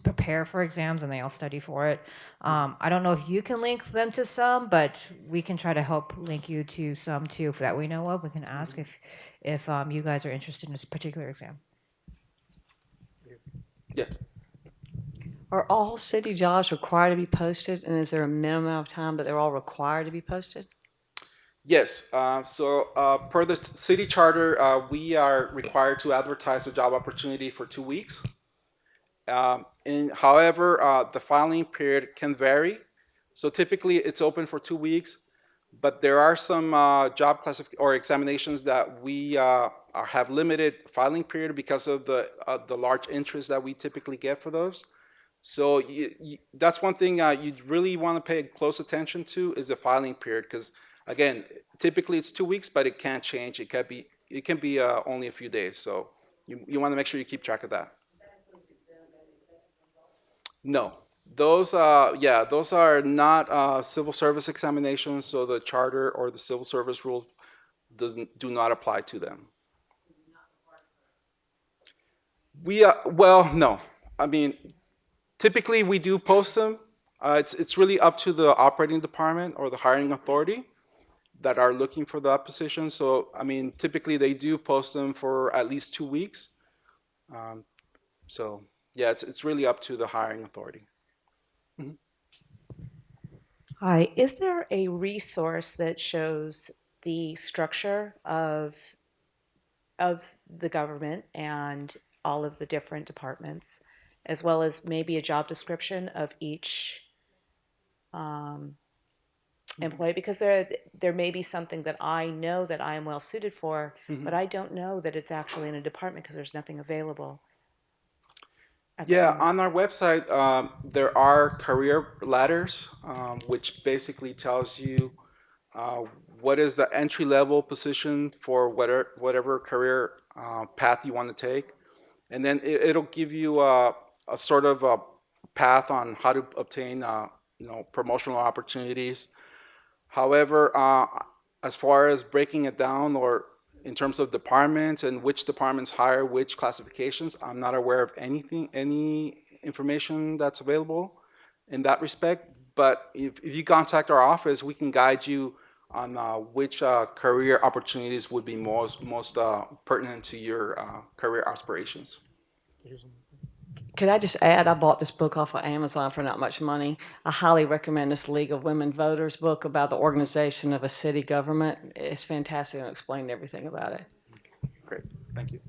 prepare for exams and they all study for it. I don't know if you can link them to some, but we can try to help link you to some too that we know of. We can ask if you guys are interested in this particular exam. Yes. Are all city jobs required to be posted, and is there a minimum of time that they're all required to be posted? Yes. So per the city charter, we are required to advertise a job opportunity for 2 weeks. However, the filing period can vary. So typically, it's open for 2 weeks, but there are some job or examinations that we have limited filing period because of the large interest that we typically get for those. So that's one thing you really want to pay close attention to is the filing period, because again, typically it's 2 weeks, but it can change. It can be only a few days. So you want to make sure you keep track of that. No, those are not civil service examinations. So the charter or the civil service rule do not apply to them. Well, no. I mean, typically we do post them. It's really up to the operating department or the hiring authority that are looking for that position. So, I mean, typically they do post them for at least 2 weeks. So, yeah, it's really up to the hiring authority. Mm-hmm. Hi, is there a resource that shows the structure of the government and all of the different departments, as well as maybe a job description of each employee? Because there may be something that I know that I am well suited for, but I don't know that it's actually in a department because there's nothing available. Yeah, on our website, there are career ladders, which basically tells you what is the entry-level position for whatever career path you want to take. And then it'll give you a sort of a path on how to obtain promotional opportunities. However, as far as breaking it down or in terms of departments and which departments hire which classifications, I'm not aware of any information that's available in that respect. But if you contact our office, we can guide you on which career opportunities would be most pertinent to your career aspirations. Could I just add, I bought this book off of Amazon for not much money. I highly recommend this League of Women Voters book about the organization of a city government. It's fantastic and explained everything about it. Great, thank you.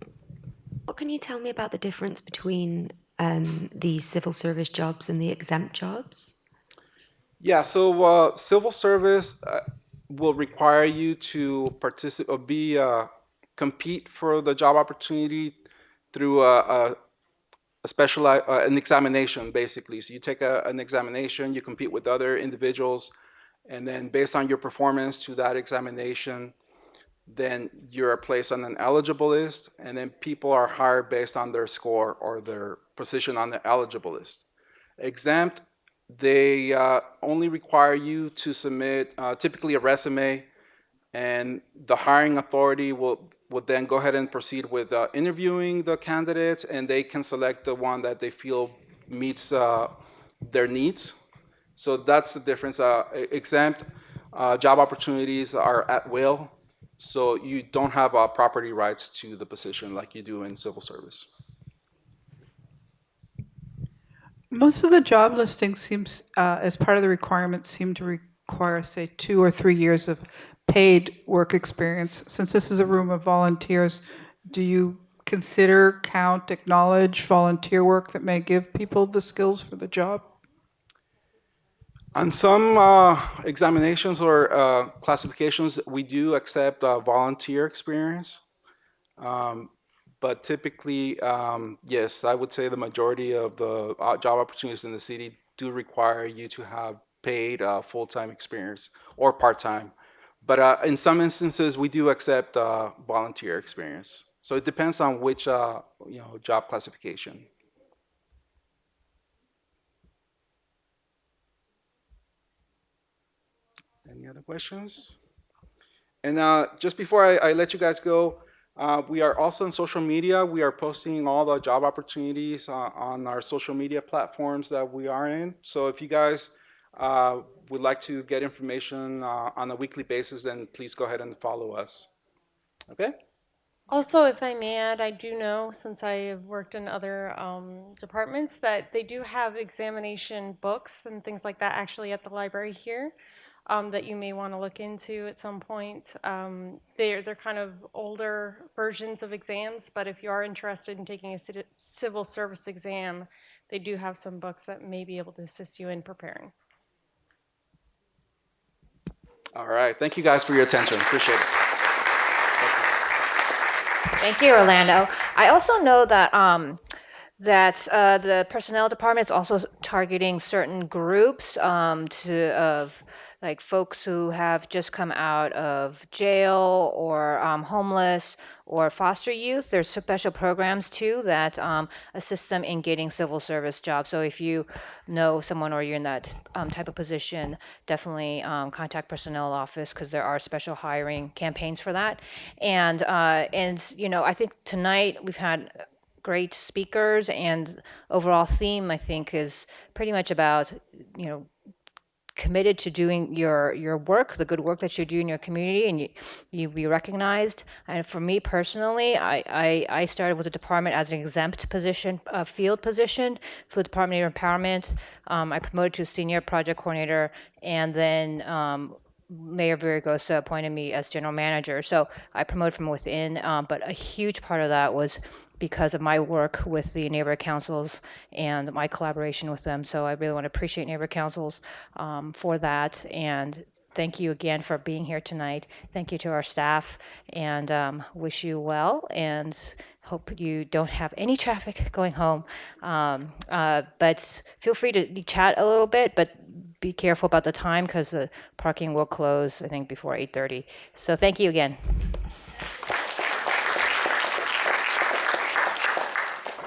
What can you tell me about the difference between the civil service jobs and the exempt jobs? Yeah, so civil service will require you to participate or compete for the job opportunity through an examination, basically. So you take an examination, you compete with other individuals, and then based on your performance to that examination, then you're placed on an eligible list, and then people are hired based on their score or their position on the eligible list. Exempt, They only require you to submit typically a resume, and the hiring authority would then go ahead and proceed with interviewing the candidates, and they can select the one that they feel meets their needs. So that's the difference. Exempt job opportunities are at will, so you don't have property rights to the position like you do in civil service. Most of the job listings seems, as part of the requirements, seem to require, say, 2 or 3 years of paid work experience. Since this is a room of volunteers, do you consider, count, acknowledge volunteer work that may give people the skills for the job? On some examinations or classifications, we do accept volunteer experience. But typically, yes, I would say the majority of the job opportunities in the city do require you to have paid full-time experience or part-time. But in some instances, we do accept volunteer experience. So it depends on which job classification. Any other questions? And just before I let you guys go, we are also on social media. We are posting all the job opportunities on our social media platforms that we are in. So if you guys would like to get information on a weekly basis, then please go ahead and follow us. Okay? Also, if I may add, I do know, since I have worked in other departments, that they do have examination books and things like that actually at the library here. That you may want to look into at some point. They're kind of older versions of exams, but if you are interested in taking a civil service exam, they do have some books that may be able to assist you in preparing. All right. Thank you guys for your attention. Appreciate it. Thank you, Orlando. I also know that the personnel department is also targeting certain groups of like folks who have just come out of jail or homeless or foster youth. There's special programs too that assist them in getting civil service jobs. So if you know someone or you're in that type of position, definitely contact personnel office because there are special hiring campaigns for that. And you know, I think tonight we've had great speakers, and overall theme I think is pretty much about, you know, committed to doing your work, the good work that you do in your community, and you be recognized. And for me personally, I started with the department as an exempt position, field position for the Department of Empowerment. I promoted to senior project coordinator, and then Mayor Villaraigosa appointed me as general manager. So I promoted from within, but a huge part of that was because of my work with the neighborhood councils and my collaboration with them. So I really want to appreciate neighborhood councils for that. And thank you again for being here tonight. Thank you to our staff, and wish you well, and hope you don't have any traffic going home. But feel free to chat a little bit, but be careful about the time because the parking will close, I think, before 8:30. So thank you again.